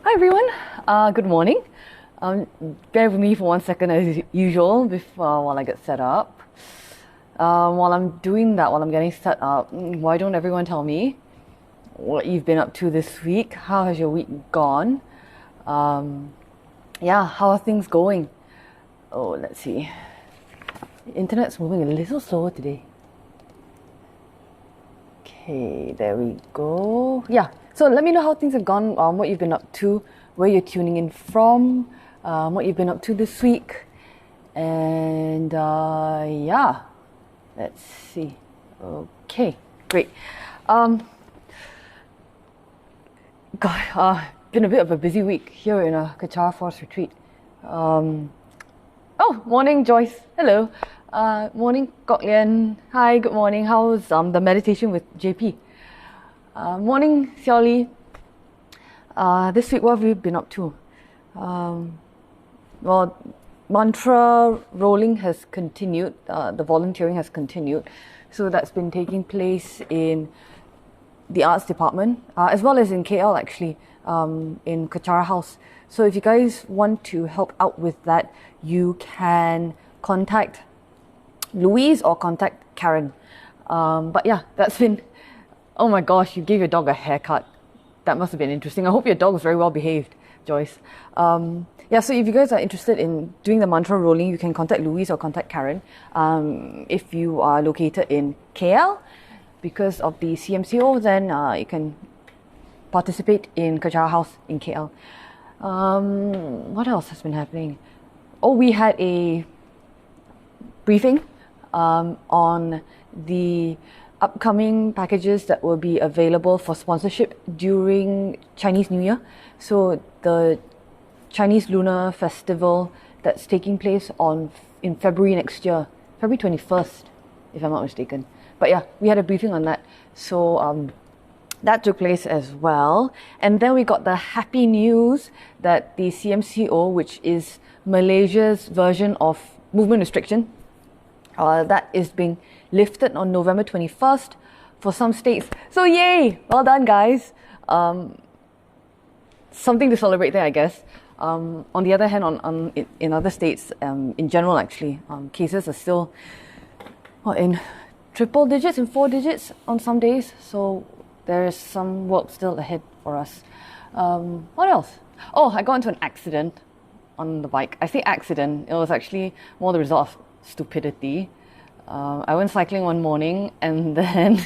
Hi everyone, good morning. Bear with me for 1 second as usual while I get set up. While I'm doing that, while I'm getting set up, why don't everyone tell me what you've been up to this week? How has your week gone? How are things going? Oh, let's see. The internet's moving a little slower today. Okay, there we go. Yeah, so let me know how things have gone, what you've been up to, where you're tuning in from, what you've been up to this week. And let's see. Okay, great. Been a bit of a busy week here in a Kechara Forest Retreat. Morning Joyce. Hello. Morning Kok Lian. Hi, good morning. How's the meditation with JP? Morning Xiao Li. This week, what have we been up to? Mantra rolling has continued. The volunteering has continued. So that's been taking place in the arts department, as well as in KL actually, in Kechara House. So if you guys want to help out with that, you can contact Louise or contact Karen. That's been... Oh my gosh, you gave your dog a haircut. That must have been interesting. I hope your dog is very well behaved, Joyce. So if you guys are interested in doing the mantra rolling, you can contact Louise or contact Karen. If you are located in KL, because of the CMCO, then you can participate in Kechara House in KL. What else has been happening? We had a briefing on the upcoming packages that will be available for sponsorship during Chinese New Year. So the Chinese Lunar Festival that's taking place in February next year, February 21st, if I'm not mistaken. But yeah, we had a briefing on that. So that took place as well. And then we got the happy news that the CMCO, which is Malaysia's version of movement restriction, that is being lifted on November 21st for some states. So yay! Well done, guys. Something to celebrate there, I guess. On the other hand, in other states, in general actually, cases are still in triple digits, in 4 digits on some days. So there is some work still ahead for us. What else? I got into an accident on the bike. I say accident, it was actually more the result of stupidity. I went cycling one morning and then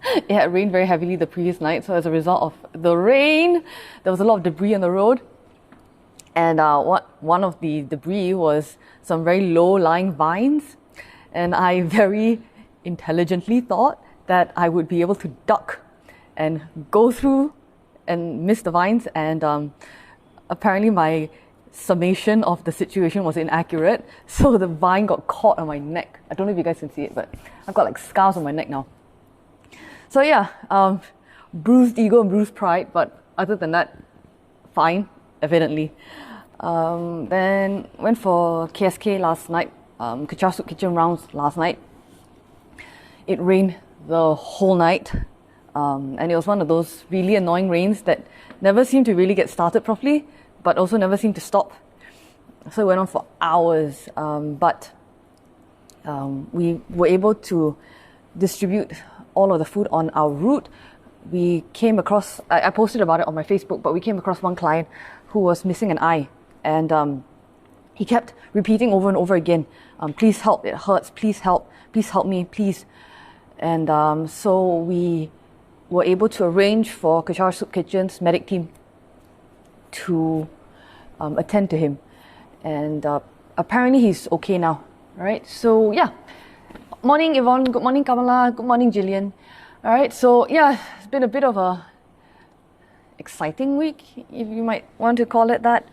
it had rained very heavily the previous night. So as a result of the rain, there was a lot of debris on the road. And one of the debris was some very low-lying vines. And I very intelligently thought that I would be able to duck and go through and miss the vines. And apparently my summation of the situation was inaccurate, so the vine got caught on my neck. I don't know if you guys can see it, but I've got like scars on my neck now. So bruised ego and bruised pride, but other than that, fine, evidently. Then went for KSK last night, Kechara Soup Kitchen rounds last night. It rained the whole night, and it was one of those really annoying rains that never seem to really get started properly, but also never seemed to stop. So it went on for hours, but we were able to distribute all of the food on our route. We came across, I posted about it on my Facebook, but we came across one client who was missing an eye, and he kept repeating over and over again, please help, it hurts, please help me, please. And so we were able to arrange for Kechara Soup Kitchen's medic team to attend to him, and apparently he's okay now. All right, so morning Yvonne, good morning Kamala, good morning Jillian. All right, so it's been a bit of a exciting week, if you might want to call it that.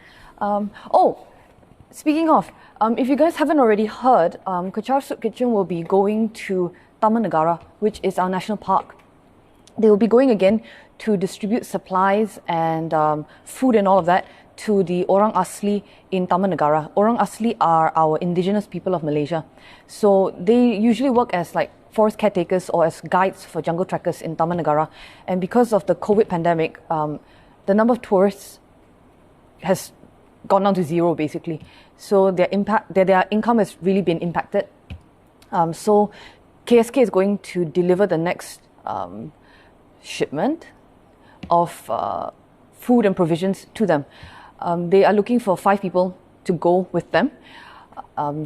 Speaking of, if you guys haven't already heard, Kechara Soup Kitchen will be going to Taman Negara, which is our national park. They will be going again to distribute supplies and food and all of that to the Orang Asli in Taman Negara. Orang Asli are our indigenous people of Malaysia. So they usually work as like forest caretakers or as guides for jungle trekkers in Taman Negara. And because of the COVID pandemic, the number of tourists has gone down to zero basically. So their income has really been impacted. So KSK is going to deliver the next shipment of food and provisions to them. They are looking for 5 people to go with them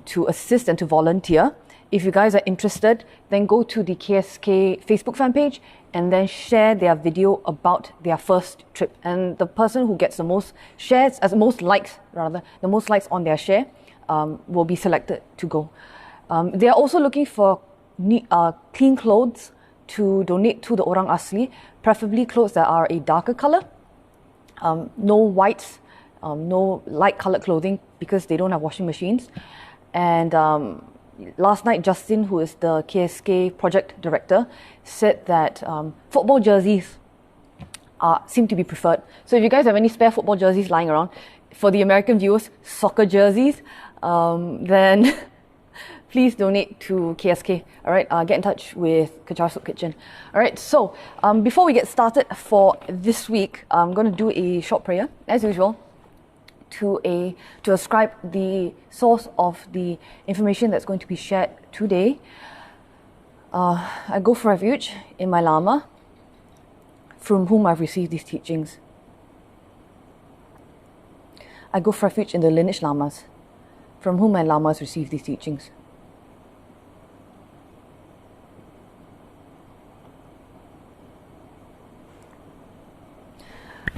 to assist and to volunteer. If you guys are interested, then go to the KSK Facebook fan page and then share their video about their first trip. And the person who gets the most shares, the most likes on their share, will be selected to go. They are also looking for clean clothes to donate to the Orang Asli, preferably clothes that are a darker color. No whites, no light colored clothing because they don't have washing machines. And last night, Justin, who is the KSK project director, said that football jerseys seem to be preferred. So if you guys have any spare football jerseys lying around, for the American viewers, soccer jerseys, then please donate to KSK. All right, get in touch with Kechara Soup Kitchen. All right, so before we get started for this week, I'm going to do a short prayer, as usual, to ascribe the source of the information that's going to be shared today. I go for refuge in my Lama, from whom I've received these teachings. I go for refuge in the lineage Lamas, from whom my Lamas received these teachings.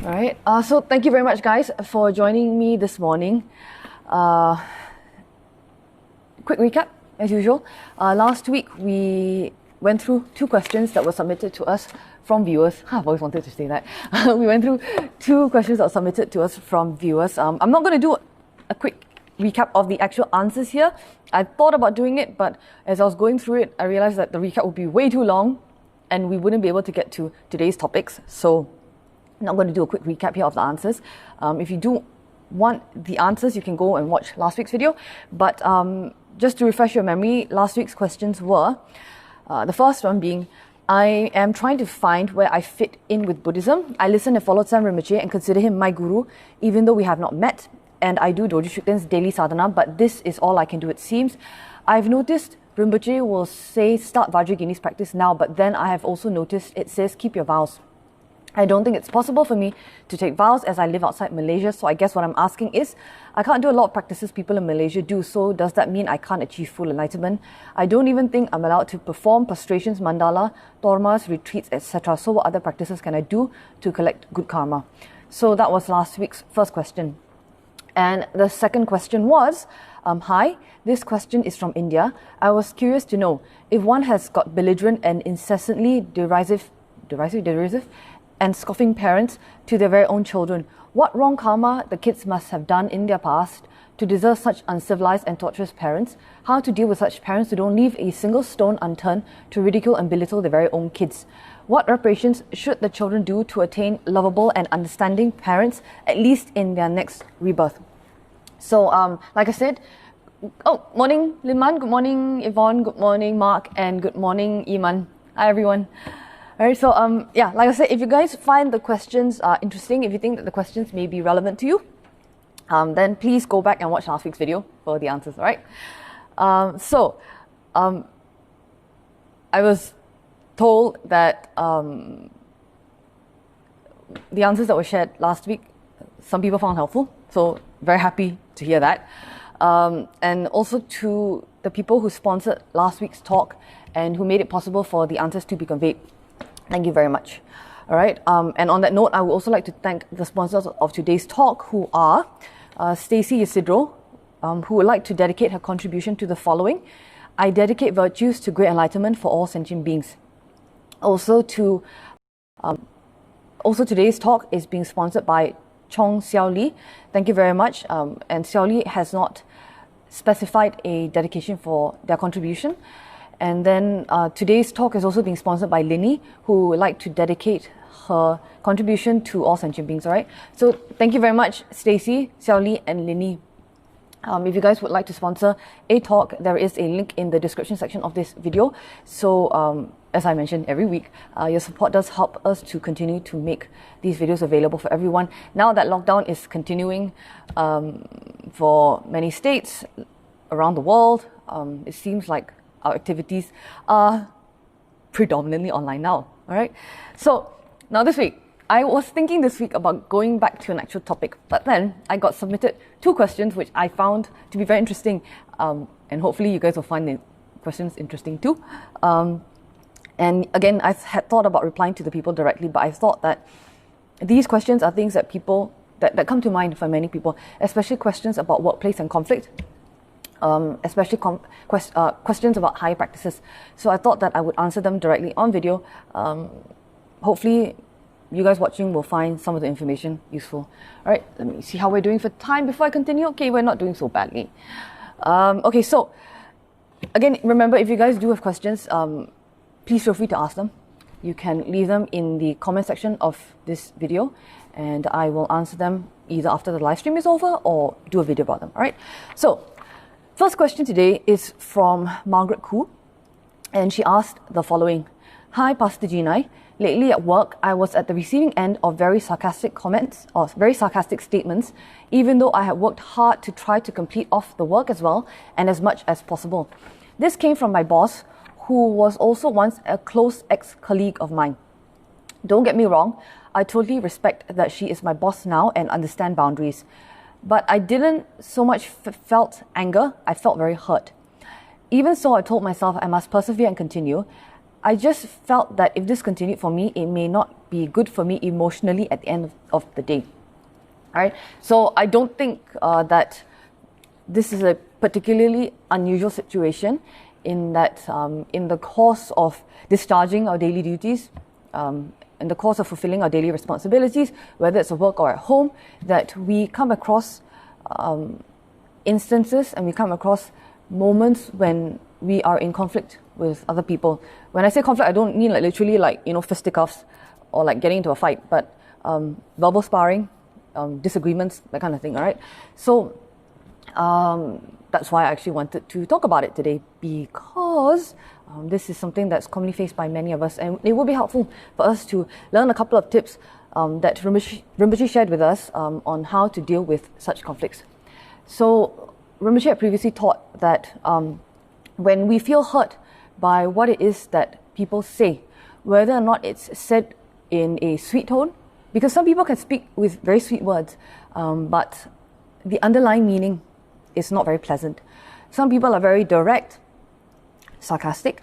All right, so thank you very much, guys, for joining me this morning. Quick recap, as usual. Last week, we went through 2 questions that were submitted to us from viewers. I've always wanted to say that. We went through 2 questions that were submitted to us from viewers. I'm not going to do a quick recap of the actual answers here. I thought about doing it, but as I was going through it, I realized that the recap would be way too long and we wouldn't be able to get to today's topics. So I'm not going to do a quick recap here of the answers. If you do want the answers, you can go and watch last week's video. But just to refresh your memory, last week's questions were, the first one being, I am trying to find where I fit in with Buddhism. I listen and follow Sam Rinpoche and consider him my guru, even though we have not met. And I do Dorje Shukden's daily sadhana, but this is all I can do, it seems. I've noticed Rinpoche will say start Vajrayogini's practice now, but then I have also noticed it says keep your vows. I don't think it's possible for me to take vows as I live outside Malaysia, so I guess what I'm asking is, I can't do a lot of practices people in Malaysia do, so does that mean I can't achieve full enlightenment? I don't even think I'm allowed to perform prostrations, mandala, tormas, retreats, etc. So what other practices can I do to collect good karma? So that was last week's first question. And the second question was, hi, this question is from India. I was curious to know, if one has got belligerent and incessantly derisive and scoffing parents to their very own children, what wrong karma the kids must have done in their past to deserve such uncivilized and torturous parents? How to deal with such parents who don't leave a single stone unturned to ridicule and belittle their very own kids? What reparations should the children do to attain lovable and understanding parents, at least in their next rebirth? So, like I said, morning Liman, good morning Yvonne, good morning Mark, and good morning Iman. Hi everyone. Alright, so like I said, if you guys find the questions interesting, if you think that the questions may be relevant to you, then please go back and watch last week's video for the answers, alright? I was told that the answers that were shared last week, some people found helpful, so very happy to hear that. And also to the people who sponsored last week's talk and who made it possible for the answers to be conveyed. Thank you very much. All right. And on that note, I would also like to thank the sponsors of today's talk, who are Stacey Isidro, who would like to dedicate her contribution to the following: I dedicate virtues to great enlightenment for all sentient beings. Also, today's talk is being sponsored by Chong Xiao Li. Thank you very much. And Xiao Li has not specified a dedication for their contribution. And then today's talk is also being sponsored by Linny, who would like to dedicate her contribution to all sentient beings, all right? So thank you very much, Stacey, Xiao Li, and Linny. If you guys would like to sponsor a talk, there is a link in the description section of this video. So as I mentioned every week, your support does help us to continue to make these videos available for everyone. Now that lockdown is continuing for many states around the world, it seems like our activities are predominantly online now. All right. So now this week, I was thinking this week about going back to an actual topic, but then I got submitted 2 questions which I found to be very interesting, and hopefully you guys will find the questions interesting too. And again, I had thought about replying to the people directly, but I thought that these questions are things that people that come to mind for many people, especially questions about workplace and conflict, especially questions about high practices. So I thought that I would answer them directly on video. Hopefully you guys watching will find some of the information useful. All right, let me see how we're doing for time before I continue. Okay, we're not doing so badly. Okay, so again, remember, if you guys do have questions, please feel free to ask them. You can leave them in the comment section of this video, and I will answer them either after the live stream is over or do a video about them. All right, so first question today is from Margaret Koo, and she asked the following. Hi, Pastor Jinai. Lately at work, I was at the receiving end of very sarcastic comments or very sarcastic statements, even though I had worked hard to try to complete off the work as well and as much as possible. This came from my boss, who was also once a close ex-colleague of mine. Don't get me wrong, I totally respect that she is my boss now and understand boundaries. But I didn't so much felt anger, I felt very hurt. Even so, I told myself I must persevere and continue. I just felt that if this continued for me, it may not be good for me emotionally at the end of the day. All right. So I don't think that this is a particularly unusual situation in that in the course of discharging our daily duties, in the course of fulfilling our daily responsibilities, whether it's at work or at home, that we come across instances and we come across moments when we are in conflict with other people. When I say conflict, I don't mean like literally like, fisticuffs or like getting into a fight, but verbal sparring, disagreements, that kind of thing, all right? So that's why I actually wanted to talk about it today, because this is something that's commonly faced by many of us, and it will be helpful for us to learn a couple of tips that Rinpoche shared with us on how to deal with such conflicts. So Rinpoche had previously taught that when we feel hurt by what it is that people say, whether or not it's said in a sweet tone, because some people can speak with very sweet words, but the underlying meaning is not very pleasant. Some people are very direct, sarcastic,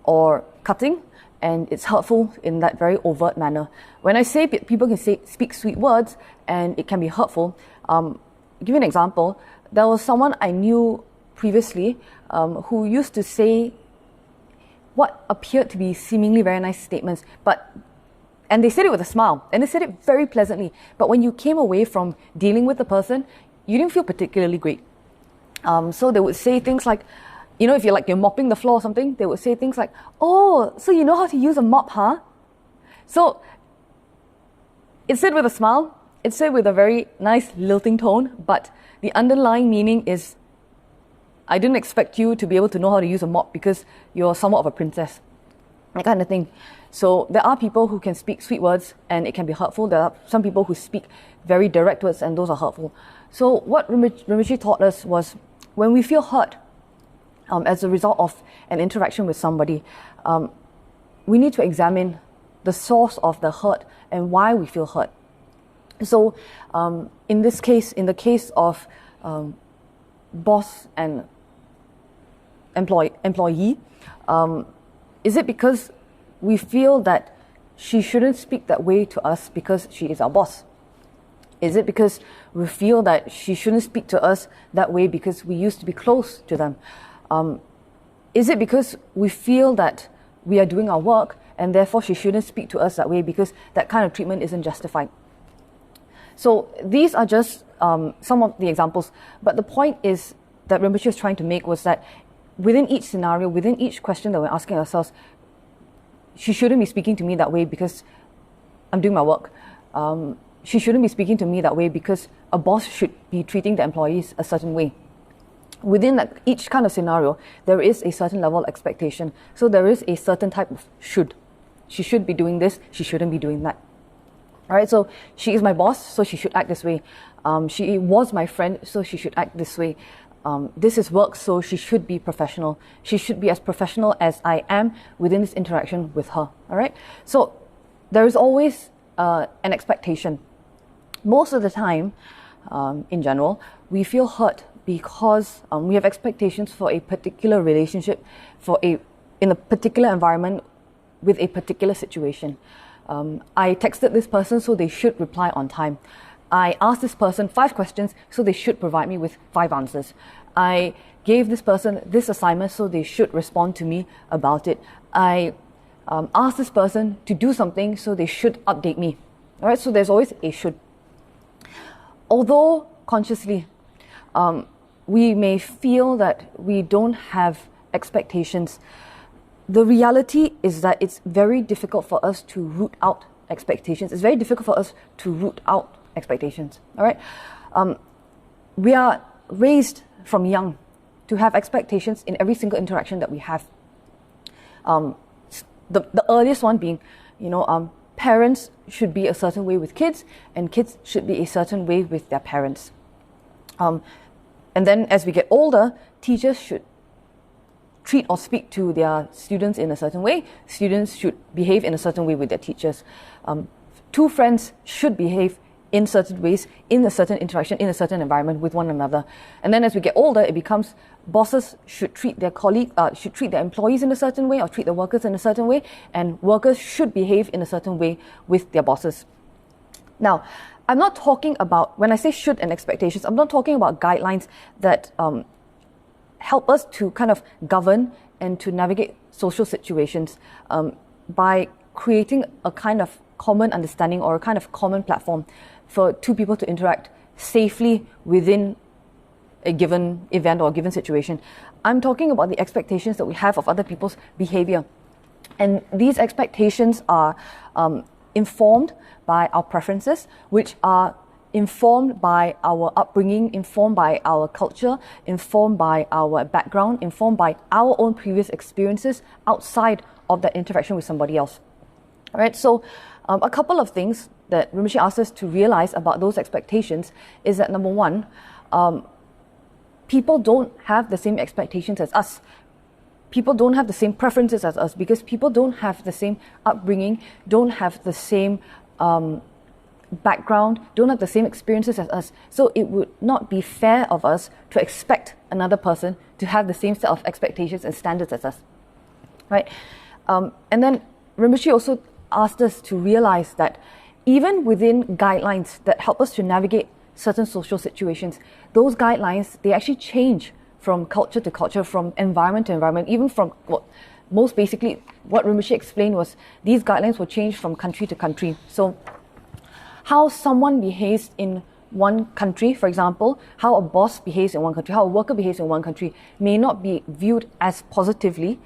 or cutting, and it's hurtful in that very overt manner. When I say people can speak sweet words and it can be hurtful, I'll give you an example. There was someone I knew previously who used to say what appeared to be seemingly very nice statements, and they said it with a smile, and they said it very pleasantly. But when you came away from dealing with the person, you didn't feel particularly great. So they would say things like, if you're mopping the floor or something, they would say things like, "Oh, so you know how to use a mop, huh?" So it's said with a smile, it's said with a very nice lilting tone, but the underlying meaning is, I didn't expect you to be able to know how to use a mop because you're somewhat of a princess. That kind of thing. So there are people who can speak sweet words and it can be hurtful. There are some people who speak very direct words and those are hurtful. So what Rinpoche taught us was, when we feel hurt as a result of an interaction with somebody, we need to examine the source of the hurt and why we feel hurt. So in this case, in the case of boss and employee, is it because we feel that she shouldn't speak that way to us because she is our boss? Is it because we feel that she shouldn't speak to us that way because we used to be close to them? Is it because we feel that we are doing our work and therefore she shouldn't speak to us that way because that kind of treatment isn't justified? So these are just some of the examples, but the point is that Rinpoche was trying to make was that within each scenario, within each question that we're asking ourselves, she shouldn't be speaking to me that way because I'm doing my work. She shouldn't be speaking to me that way because a boss should be treating the employees a certain way. within each kind of scenario, there is a certain level of expectation. So there is a certain type of should. She should be doing this, she shouldn't be doing that. All right, so she is my boss, so she should act this way. She was my friend, so she should act this way. This is work, so she should be professional. She should be as professional as I am within this interaction with her. All right, so there is always an expectation. Most of the time, in general, we feel hurt because we have expectations for a particular relationship, in a particular environment, with a particular situation. I texted this person, so they should reply on time. I asked this person 5 questions, so they should provide me with 5 answers. I gave this person this assignment, so they should respond to me about it. I asked this person to do something, so they should update me. All right, so there's always a should. Although consciously, we may feel that we don't have expectations, the reality is that it's very difficult for us to root out expectations. It's very difficult for us to root out expectations. All right, we are raised from young to have expectations in every single interaction that we have. The earliest one being, parents should be a certain way with kids, and kids should be a certain way with their parents. And then as we get older, teachers should treat or speak to their students in a certain way. Students should behave in a certain way with their teachers. 2 friends should behave in certain ways, in a certain interaction, in a certain environment with one another. And then as we get older, it becomes bosses should treat their should treat their employees in a certain way, or treat their workers in a certain way, and workers should behave in a certain way with their bosses. Now, I'm not talking about, when I say should and expectations, I'm not talking about guidelines that help us to kind of govern and to navigate social situations by creating a kind of common understanding or a kind of common platform for 2 people to interact safely within a given event or a given situation. I'm talking about the expectations that we have of other people's behavior. And these expectations are informed by our preferences, which are informed by our upbringing, informed by our culture, informed by our background, informed by our own previous experiences outside of that interaction with somebody else. All right, so a couple of things that Rinpoche asks us to realize about those expectations is that, number 1, people don't have the same expectations as us. People don't have the same preferences as us because people don't have the same upbringing, don't have the same background, don't have the same experiences as us. So it would not be fair of us to expect another person to have the same set of expectations and standards as us, right? And then Rinpoche also asked us to realize that even within guidelines that help us to navigate certain social situations, those guidelines, they actually change from culture to culture, from environment to environment, even from most basically what Rinpoche explained was these guidelines will change from country to country. So how someone behaves in one country, for example, how a boss behaves in one country, how a worker behaves in one country may not be viewed as positively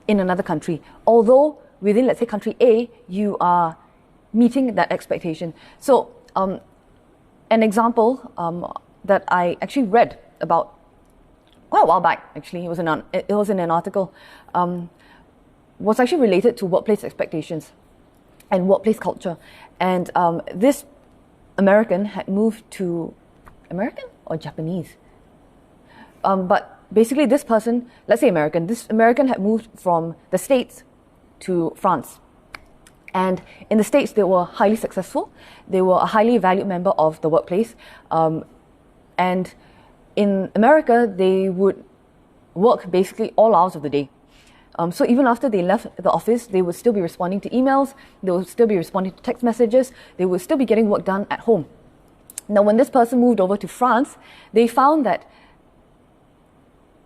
in another country. Although within, let's say, country A, you are meeting that expectation. So an example that I actually read about quite a while back, actually, it was in an article, was actually related to workplace expectations and workplace culture. And this American had moved to, American or Japanese? But basically this person, let's say American, this American had moved from the States to France. And in the States, they were highly successful. They were a highly valued member of the workplace. And in America, they would work basically all hours of the day. So even after they left the office, they would still be responding to emails, they would still be responding to text messages, they would still be getting work done at home. Now, when this person moved over to France, they found that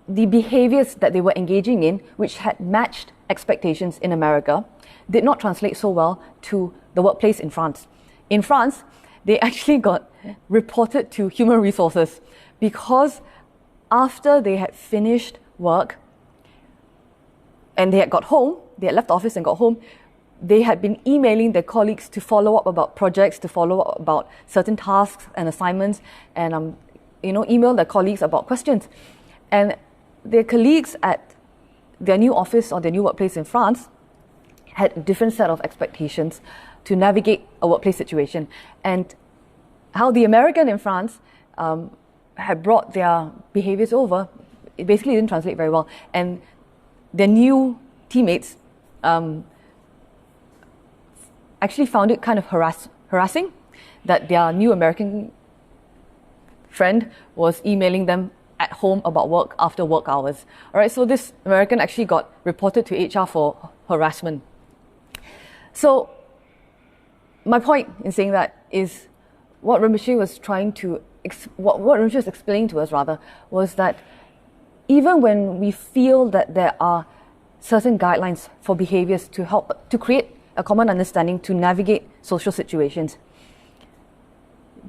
the behaviors that they were engaging in, which had matched expectations in America, did not translate so well to the workplace in France. In France, they actually got reported to human resources because after they had finished work and they had got home, they had left the office and got home, they had been emailing their colleagues to follow up about projects, to follow up about certain tasks and assignments, and email their colleagues about questions. And their colleagues at their new office or their new workplace in France had a different set of expectations to navigate a workplace situation. And how the American in France had brought their behaviors over, it basically didn't translate very well. And their new teammates actually found it kind of harassing that their new American friend was emailing them at home about work after work hours. All right, so this American actually got reported to HR for harassment. So my point in saying that is what Rinpoche was trying to, what Rinpoche was explaining to us rather, was that even when we feel that there are certain guidelines for behaviors to help, to create a common understanding to navigate social situations,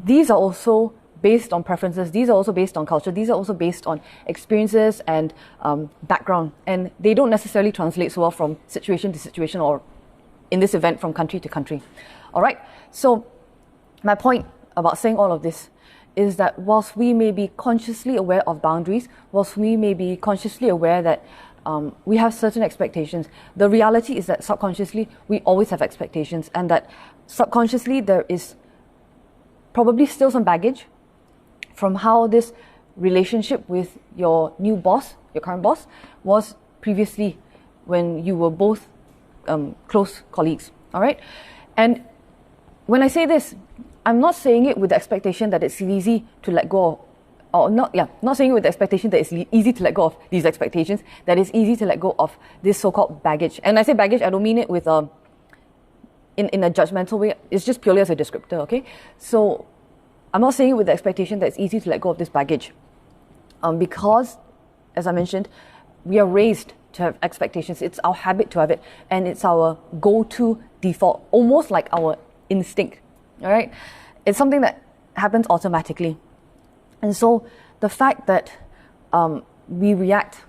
these are also based on preferences, these are also based on culture, these are also based on experiences and background, and they don't necessarily translate so well from situation to situation, or in this event from country to country. All right, so my point about saying all of this is that whilst we may be consciously aware of boundaries, whilst we may be consciously aware that we have certain expectations, the reality is that subconsciously we always have expectations, and that subconsciously there is probably still some baggage from how this relationship with your new boss, your current boss, was previously when you were both close colleagues. All right, and when I say this, I'm not saying it with the expectation that it's easy to let go of, or not saying it with the expectation that it's easy to let go of these expectations, that it's easy to let go of this so-called baggage. And I say baggage, I don't mean it with in a judgmental way. It's just purely as a descriptor, okay? So I'm not saying it with the expectation that it's easy to let go of this baggage, because, as I mentioned, we are raised to have expectations. It's our habit to have it, and it's our go-to default, almost like our instinct. All right, it's something that happens automatically. And so the fact that we react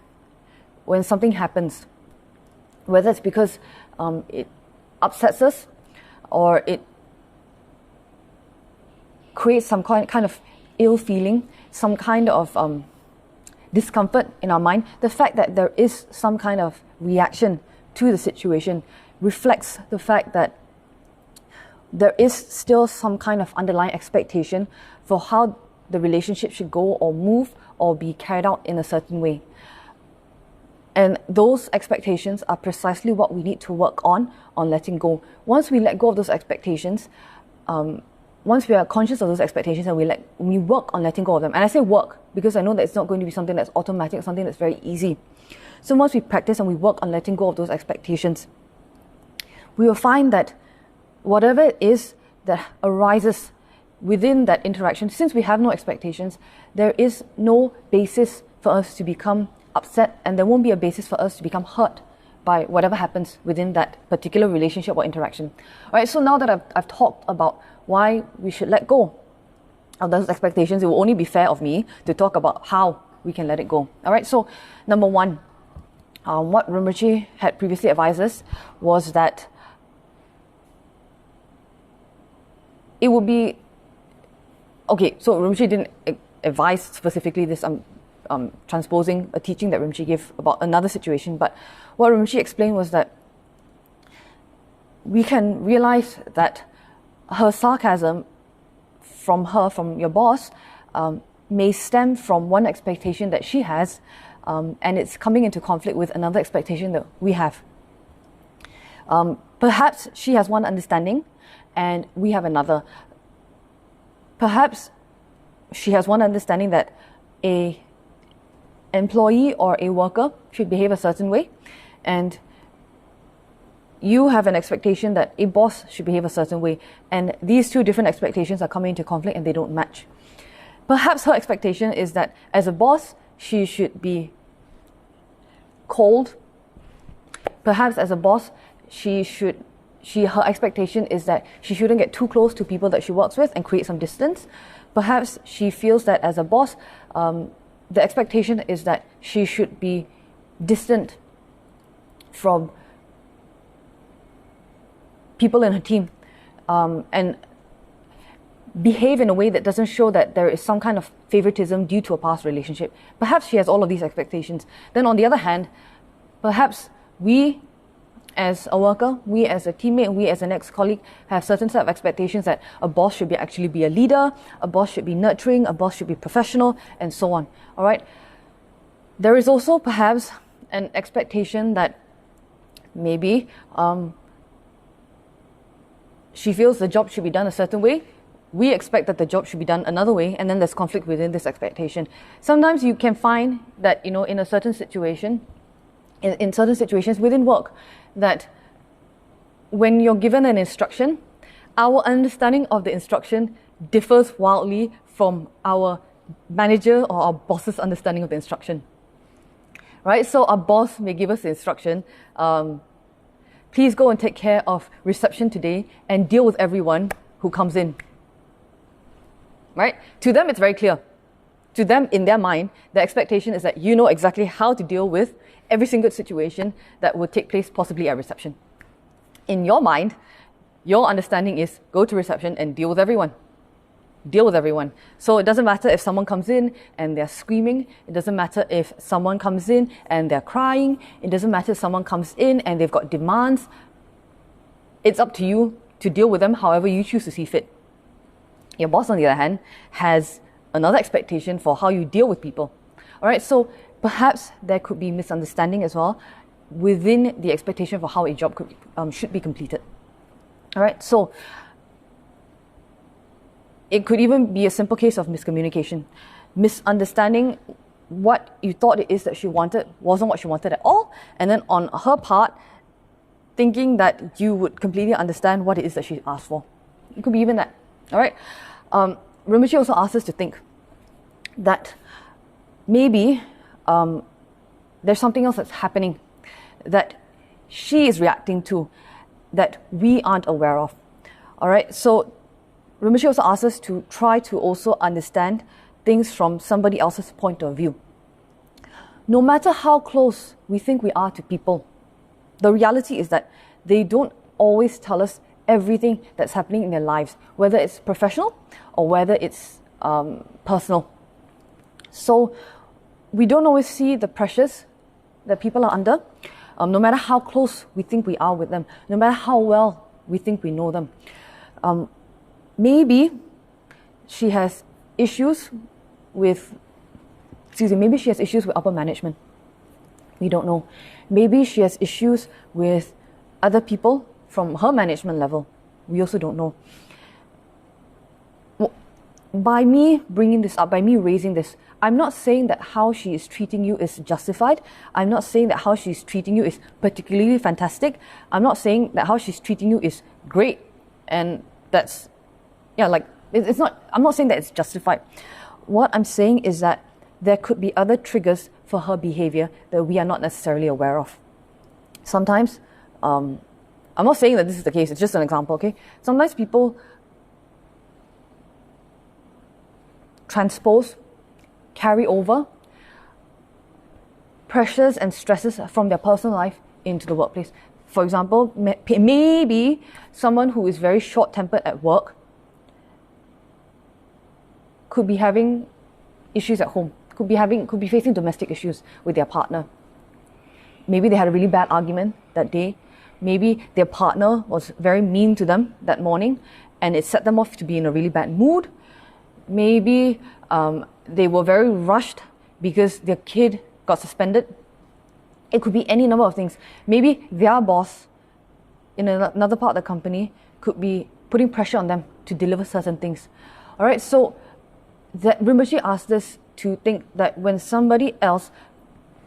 when something happens, whether it's because it upsets us or it creates some kind of ill feeling, some kind of discomfort in our mind, the fact that there is some kind of reaction to the situation reflects the fact that there is still some kind of underlying expectation for how the relationship should go or move or be carried out in a certain way. And those expectations are precisely what we need to work on letting go. Once we let go of those expectations, once we are conscious of those expectations and we work on letting go of them, and I say work because I know that it's not going to be something that's automatic, something that's very easy. So once we practice and we work on letting go of those expectations, we will find that whatever it is that arises within that interaction, since we have no expectations, there is no basis for us to become upset, and there won't be a basis for us to become hurt by whatever happens within that particular relationship or interaction. All right, so now that I've talked about why we should let go of those expectations, it will only be fair of me to talk about how we can let it go. All right, so number one, what Rinpoche had previously advised us was that it would be okay. So Rinpoche didn't advise specifically this. I'm transposing a teaching that Rinpoche gave about another situation. But what Rinpoche explained was that we can realize that her sarcasm from your boss, may stem from one expectation that she has, and it's coming into conflict with another expectation that we have. Perhaps she has one understanding and we have another. Perhaps she has one understanding that a employee or a worker should behave a certain way, and you have an expectation that a boss should behave a certain way, and these two different expectations are coming into conflict and they don't match. Perhaps her expectation is that as a boss, she should be cold. Perhaps as a boss, her expectation is that she shouldn't get too close to people that she works with and create some distance. Perhaps she feels that as a boss, the expectation is that she should be distant from people in her team. And behave in a way that doesn't show that there is some kind of favoritism due to a past relationship. Perhaps she has all of these expectations. Then on the other hand, perhaps we as a worker, we as a teammate, we as an ex-colleague have certain set of expectations that a boss should actually be a leader, a boss should be nurturing, a boss should be professional, and so on. All right. There is also perhaps an expectation that maybe she feels the job should be done a certain way. We expect that the job should be done another way, and then there's conflict within this expectation. Sometimes you can find that, in a certain situation, in certain situations within work, that when you're given an instruction, our understanding of the instruction differs wildly from our manager or our boss's understanding of the instruction. Right? So our boss may give us the instruction, please go and take care of reception today and deal with everyone who comes in. Right? To them, it's very clear. To them, in their mind, the expectation is that you know exactly how to deal with every single situation that will take place possibly at reception. In your mind, your understanding is go to reception and deal with everyone. Deal with everyone. So it doesn't matter if someone comes in and they're screaming. It doesn't matter if someone comes in and they're crying. It doesn't matter if someone comes in and they've got demands. It's up to you to deal with them however you choose to see fit. Your boss, on the other hand, has another expectation for how you deal with people. All right, so perhaps there could be misunderstanding as well within the expectation for how a job should be completed. All right, so it could even be a simple case of miscommunication, misunderstanding what you thought it is that she wanted wasn't what she wanted at all, and then on her part, thinking that you would completely understand what it is that she asked for. It could be even that. All right. Rinpoche also asks us to think that maybe there's something else that's happening that she is reacting to that we aren't aware of. All right. So Rinpoche also asks us to try to also understand things from somebody else's point of view. No matter how close we think we are to people, the reality is that they don't always tell us everything that's happening in their lives, whether it's professional or whether it's personal. So we don't always see the pressures that people are under, no matter how close we think we are with them, no matter how well we think we know them. Maybe she has issues with, maybe she has issues with upper management. We don't know. Maybe she has issues with other people from her management level. We also don't know. By me bringing this up, by me raising this, I'm not saying that how she is treating you is justified. I'm not saying that how she's treating you is particularly fantastic. I'm not saying that how she's treating you is great. And that's, it's not, I'm not saying that it's justified. What I'm saying is that there could be other triggers for her behavior that we are not necessarily aware of. Sometimes, I'm not saying that this is the case, it's just an example, okay? Sometimes people transpose, carry over pressures and stresses from their personal life into the workplace. For example, maybe someone who is very short-tempered at work could be having issues at home, could be facing domestic issues with their partner. Maybe they had a really bad argument that day. Maybe their partner was very mean to them that morning and it set them off to be in a really bad mood. Maybe they were very rushed because their kid got suspended. It could be any number of things. Maybe their boss in another part of the company could be putting pressure on them to deliver certain things. All right, so that Rinpoche asked us to think that when somebody else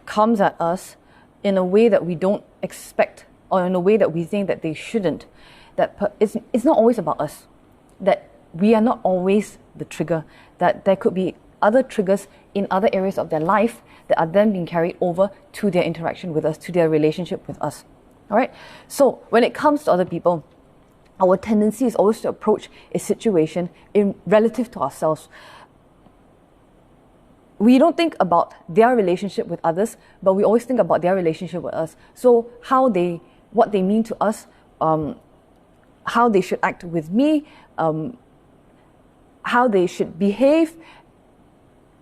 comes at us in a way that we don't expect or in a way that we think that they shouldn't, that it's not always about us, that we are not always the trigger, that there could be other triggers in other areas of their life that are then being carried over to their interaction with us, to their relationship with us. All right. So when it comes to other people, our tendency is always to approach a situation in relative to ourselves. We don't think about their relationship with others, but we always think about their relationship with us. So what they mean to us, how they should act with me, how they should behave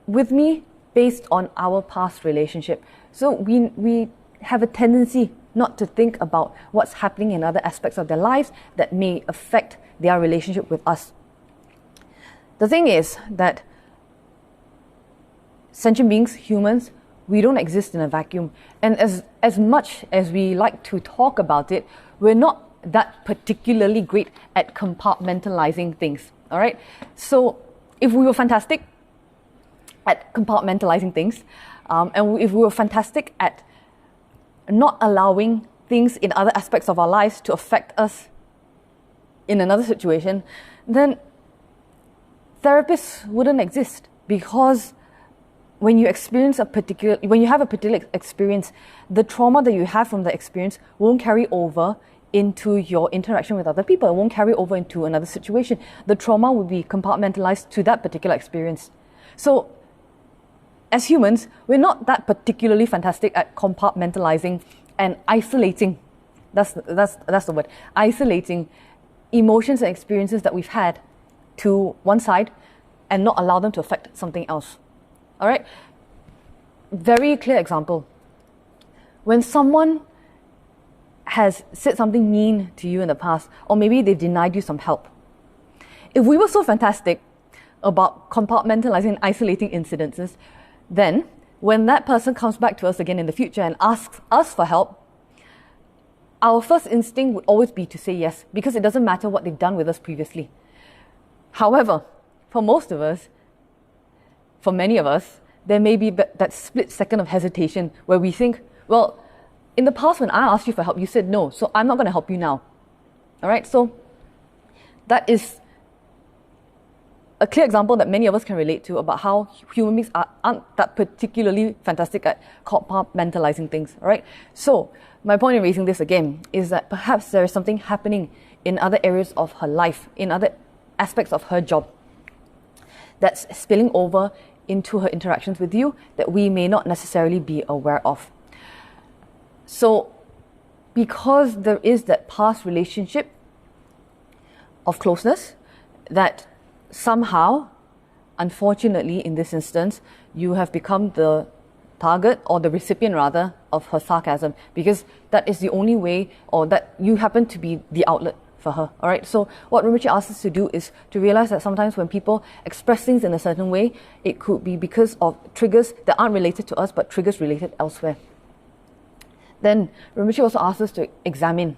with me based on our past relationship. So we have a tendency not to think about what's happening in other aspects of their lives that may affect their relationship with us. The thing is that sentient beings, humans, we don't exist in a vacuum. And as much as we like to talk about it, we're not that particularly great at compartmentalizing things. All right? So if we were fantastic at compartmentalizing things, and if we were fantastic at not allowing things in other aspects of our lives to affect us in another situation, then therapists wouldn't exist, because when you have a particular experience, the trauma that you have from the experience won't carry over into your interaction with other people. It won't carry over into another situation. The trauma will be compartmentalized to that particular experience. So as humans, we're not that particularly fantastic at compartmentalizing and isolating. That's the word. Isolating emotions and experiences that we've had to one side and not allow them to affect something else. All right? Very clear example. When someone has said something mean to you in the past, or maybe they've denied you some help. If we were so fantastic about compartmentalizing and isolating incidences, then when that person comes back to us again in the future and asks us for help, our first instinct would always be to say yes, because it doesn't matter what they've done with us previously. However, for most of us, for many of us, there may be that split second of hesitation where we think, well, in the past when I asked you for help, you said no, so I'm not going to help you now. All right, so that is a clear example that many of us can relate to about how human beings aren't that particularly fantastic at compartmentalizing things. All right, so my point in raising this again is that perhaps there is something happening in other areas of her life, in other aspects of her job, that's spilling over into her interactions with you that we may not necessarily be aware of. So because there is that past relationship of closeness that somehow, unfortunately in this instance, you have become the target, or the recipient rather, of her sarcasm, because that is the only way, or that you happen to be the outlet for her. All right, so what Rinpoche asks us to do is to realize that sometimes when people express things in a certain way, it could be because of triggers that aren't related to us, but triggers related elsewhere. Then Rinpoche also asks us to examine,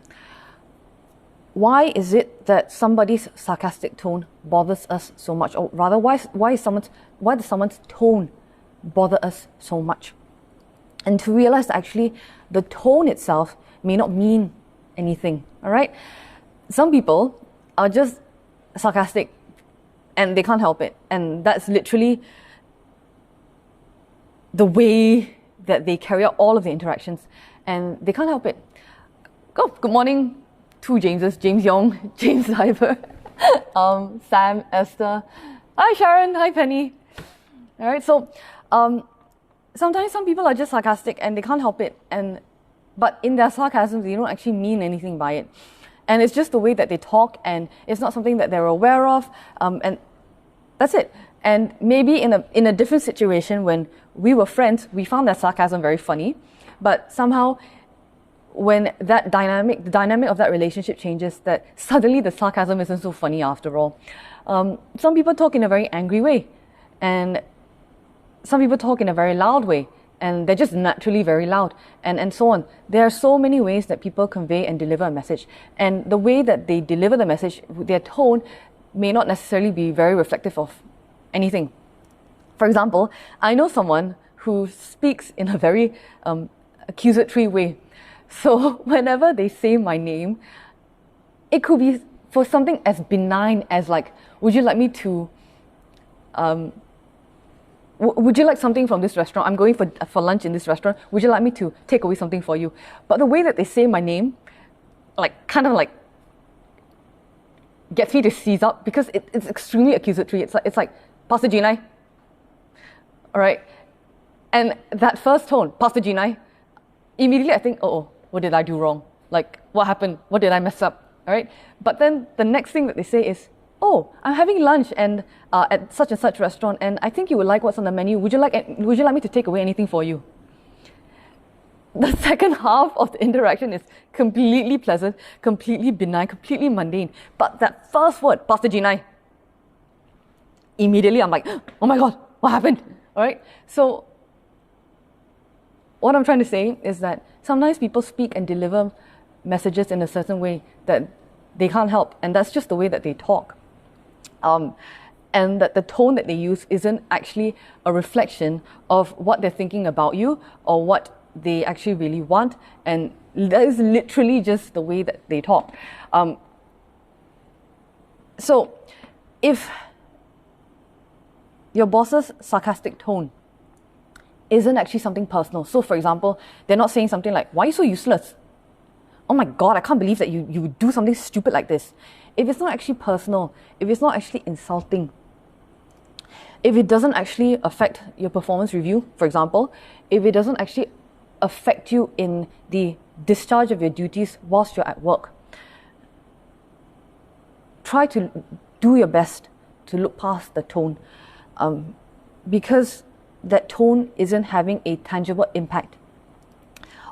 why is it that somebody's sarcastic tone bothers us so much? Or rather, why does someone's tone bother us so much? And to realize that actually the tone itself may not mean anything. All right? Some people are just sarcastic and they can't help it. And that's literally the way that they carry out all of the interactions. And they can't help it. Good morning, two Jameses, James Young, James Diver, Sam, Esther. Hi Sharon, hi Penny. All right, so sometimes some people are just sarcastic and they can't help it. But in their sarcasm, they don't actually mean anything by it. And it's just the way that they talk, and it's not something that they're aware of. And that's it. And maybe in a different situation, when we were friends, we found that sarcasm very funny. But somehow, when the dynamic of that relationship changes, that suddenly the sarcasm isn't so funny after all. Some people talk in a very angry way, and some people talk in a very loud way, and they're just naturally very loud, and so on. There are so many ways that people convey and deliver a message, and the way that they deliver the message, their tone may not necessarily be very reflective of anything. For example, I know someone who speaks in a very accusatory way. So whenever they say my name, it could be for something as benign as like, would you like me to, would you like something from this restaurant? I'm going for lunch in this restaurant. Would you like me to take away something for you? But the way that they say my name, like kind of like gets me to seize up, because it's extremely accusatory. It's like Pastor Jinai. All right. And that first tone, Pastor Jinai, immediately I think, oh, what did I do wrong? Like, what happened? What did I mess up? All right. But then the next thing that they say is, oh, I'm having lunch and at such and such restaurant, and I think you would like what's on the menu. Would you like me to take away anything for you? The second half of the interaction is completely pleasant, completely benign, completely mundane. But that first word, Pastor Jinai, immediately I'm like, oh my God, what happened? All right. So what I'm trying to say is that sometimes people speak and deliver messages in a certain way that they can't help, and that's just the way that they talk. And that the tone that they use isn't actually a reflection of what they're thinking about you or what they actually really want, and that is literally just the way that they talk. So if your boss's sarcastic tone isn't actually something personal, so for example, they're not saying something like, why are you so useless? Oh my God, I can't believe that you would do something stupid like this. If it's not actually personal, if it's not actually insulting, if it doesn't actually affect your performance review, for example, if it doesn't actually affect you in the discharge of your duties whilst you're at work, try to do your best to look past the tone, because that tone isn't having a tangible impact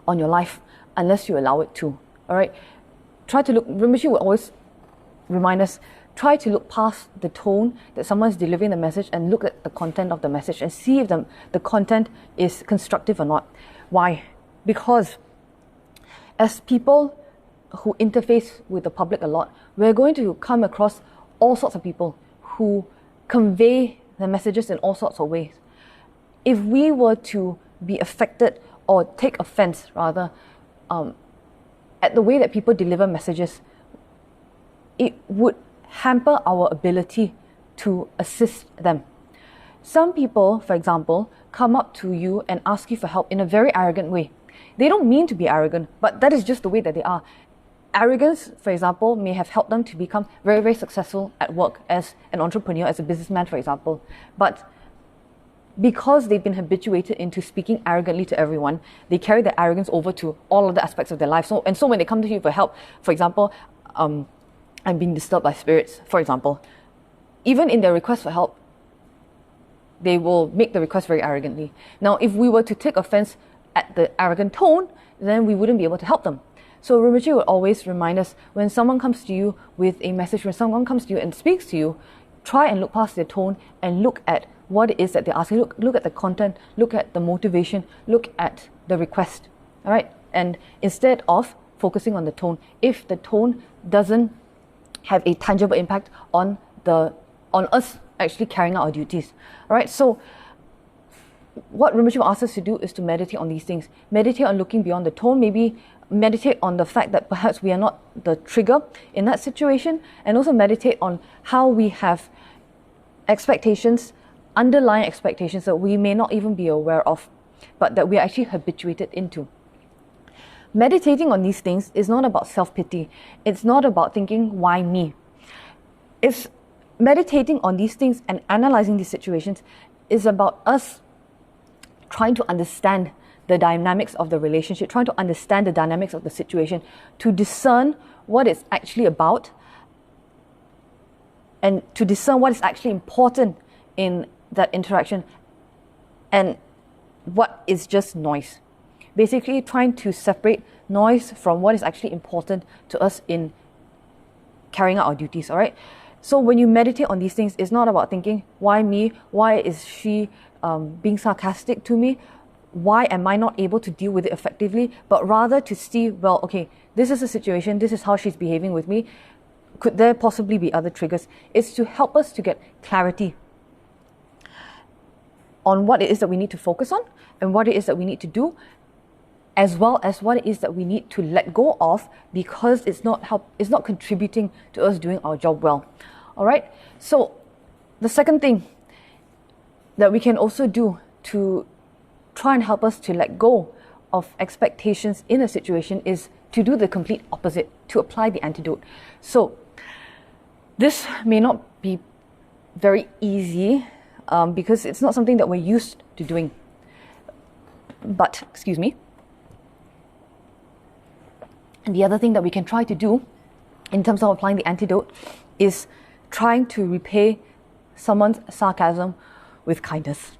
on your life unless you allow it to. All right, try to look. Rinpoche will always remind us, try to look past the tone that someone's delivering the message and look at the content of the message and see if the content is constructive or not. Why? Because as people who interface with the public a lot, we're going to come across all sorts of people who convey the messages in all sorts of ways. If we were to be affected or take offense, rather, at the way that people deliver messages, it would hamper our ability to assist them. Some people, for example, come up to you and ask you for help in a very arrogant way. They don't mean to be arrogant, but that is just the way that they are. Arrogance, for example, may have helped them to become very, very successful at work as an entrepreneur, as a businessman, for example. But because they've been habituated into speaking arrogantly to everyone, they carry their arrogance over to all other aspects of their life. So when they come to you for help, for example, I'm being disturbed by spirits, for example, even in their request for help, they will make the request very arrogantly. Now, if we were to take offense at the arrogant tone, then we wouldn't be able to help them. So Rinpoche would always remind us, when someone comes to you with a message, when someone comes to you and speaks to you, try and look past their tone and look at what it is that they're asking. Look at the content, look at the motivation, look at the request. All right? And instead of focusing on the tone, if the tone doesn't have a tangible impact on us actually carrying out our duties. All right? So what Rinpoche asks us to do is to meditate on these things. Meditate on looking beyond the tone, maybe meditate on the fact that perhaps we are not the trigger in that situation, and also meditate on how we have expectations, underlying expectations that we may not even be aware of, but that we are actually habituated into. Meditating on these things is not about self-pity. It's not about thinking, why me? It's meditating on these things and analyzing these situations is about us trying to understand the dynamics of the relationship, trying to understand the dynamics of the situation, to discern what it's actually about, and to discern what is actually important in that interaction and what is just noise. Basically trying to separate noise from what is actually important to us in carrying out our duties, all right? So when you meditate on these things, it's not about thinking, why me? Why is she being sarcastic to me? Why am I not able to deal with it effectively? But rather to see, well, okay, this is a situation, this is how she's behaving with me. Could there possibly be other triggers? It's to help us to get clarity on what it is that we need to focus on and what it is that we need to do, as well as what it is that we need to let go of because it's not contributing to us doing our job well. All right? So the second thing that we can also do to try and help us to let go of expectations in a situation is to do the complete opposite, to apply the antidote. So this may not be very easy because it's not something that we're used to doing. But, excuse me. And the other thing that we can try to do in terms of applying the antidote is trying to repay someone's sarcasm with kindness.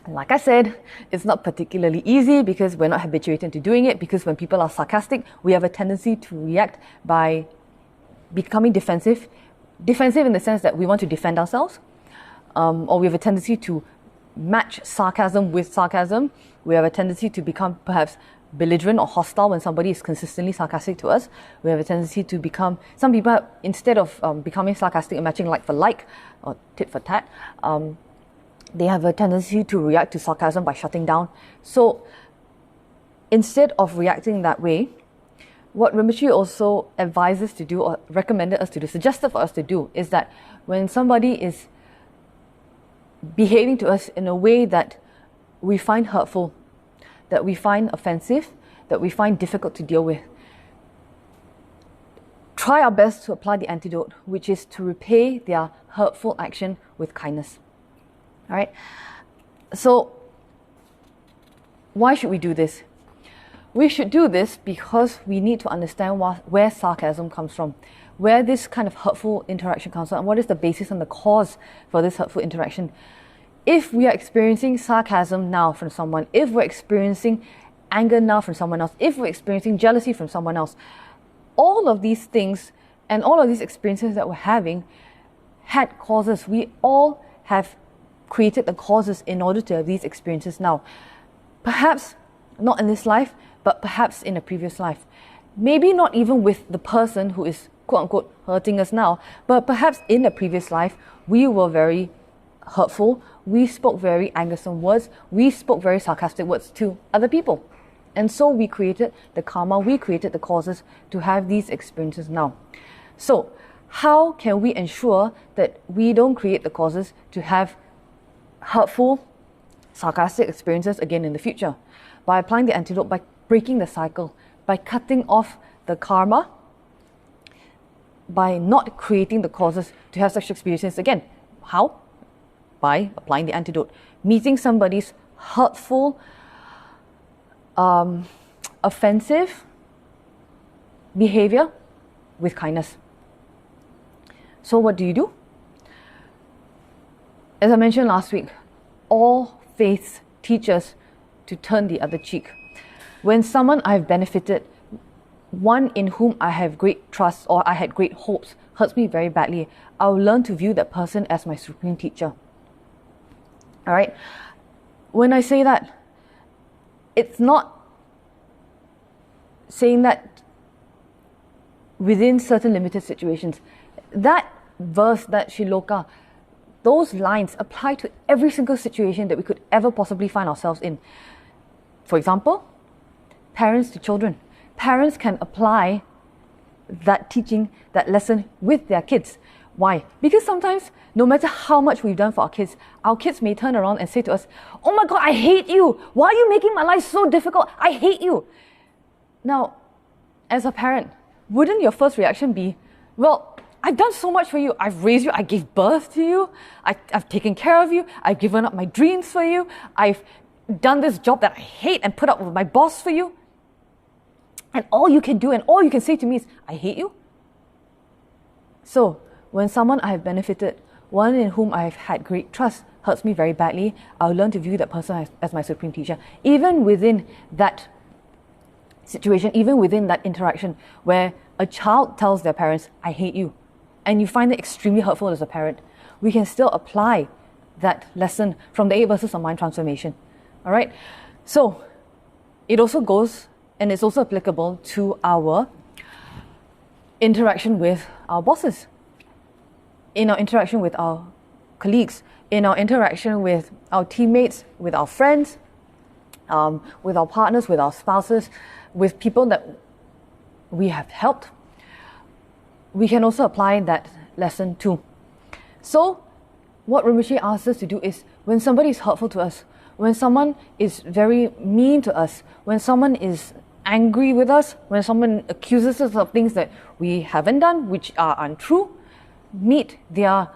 Like I said, it's not particularly easy because we're not habituated into doing it, because when people are sarcastic, we have a tendency to react by becoming defensive. Defensive in the sense that we want to defend ourselves, or we have a tendency to match sarcasm with sarcasm. We have a tendency to become perhaps belligerent or hostile when somebody is consistently sarcastic to us. We have a tendency to become, some people, instead of becoming sarcastic and matching like for like, or tit for tat, they have a tendency to react to sarcasm by shutting down. So instead of reacting that way, what Rinpoche also advises to do, or recommended us to do, suggested for us to do, is that when somebody is behaving to us in a way that we find hurtful, that we find offensive, that we find difficult to deal with, try our best to apply the antidote, which is to repay their hurtful action with kindness. All right? So, why should we do this? We should do this because we need to understand where sarcasm comes from, where this kind of hurtful interaction comes from, and what is the basis and the cause for this hurtful interaction. If we are experiencing sarcasm now from someone, if we're experiencing anger now from someone else, if we're experiencing jealousy from someone else, all of these things and all of these experiences that we're having had causes. We all have created the causes in order to have these experiences now. Perhaps not in this life, but perhaps in a previous life. Maybe not even with the person who is quote-unquote hurting us now, but perhaps in a previous life, we were very hurtful, we spoke very angersome words, we spoke very sarcastic words to other people. And so we created the karma, we created the causes to have these experiences now. So, how can we ensure that we don't create the causes to have hurtful, sarcastic experiences again in the future? By applying the antidote, by breaking the cycle, by cutting off the karma, by not creating the causes to have such experiences again. How? By applying the antidote. Meeting somebody's hurtful, offensive behavior with kindness. So what do? As I mentioned last week, all faiths teach us to turn the other cheek. When someone I've benefited, one in whom I have great trust or I had great hopes, hurts me very badly, I'll learn to view that person as my supreme teacher. All right? When I say that, it's not saying that within certain limited situations. That verse, that shiloka, those lines apply to every single situation that we could ever possibly find ourselves in. For example, parents to children. Parents can apply that teaching, that lesson with their kids. Why? Because sometimes, no matter how much we've done for our kids may turn around and say to us, "Oh my God, I hate you. Why are you making my life so difficult? I hate you." Now, as a parent, wouldn't your first reaction be, "Well, I've done so much for you. I've raised you. I gave birth to you. I've taken care of you. I've given up my dreams for you. I've done this job that I hate and put up with my boss for you. And all you can do and all you can say to me is, I hate you." So, when someone I have benefited, one in whom I have had great trust, hurts me very badly, I'll learn to view that person as my supreme teacher. Even within that situation, even within that interaction where a child tells their parents, "I hate you," and you find it extremely hurtful as a parent, we can still apply that lesson from the 8 verses of mind transformation. All right? So, it also goes, and it's also applicable to our interaction with our bosses, in our interaction with our colleagues, in our interaction with our teammates, with our friends, with our partners, with our spouses, with people that we have helped. We can also apply that lesson too. So, what Rinpoche asks us to do is, when somebody is hurtful to us, when someone is very mean to us, when someone is angry with us, when someone accuses us of things that we haven't done, which are untrue, meet their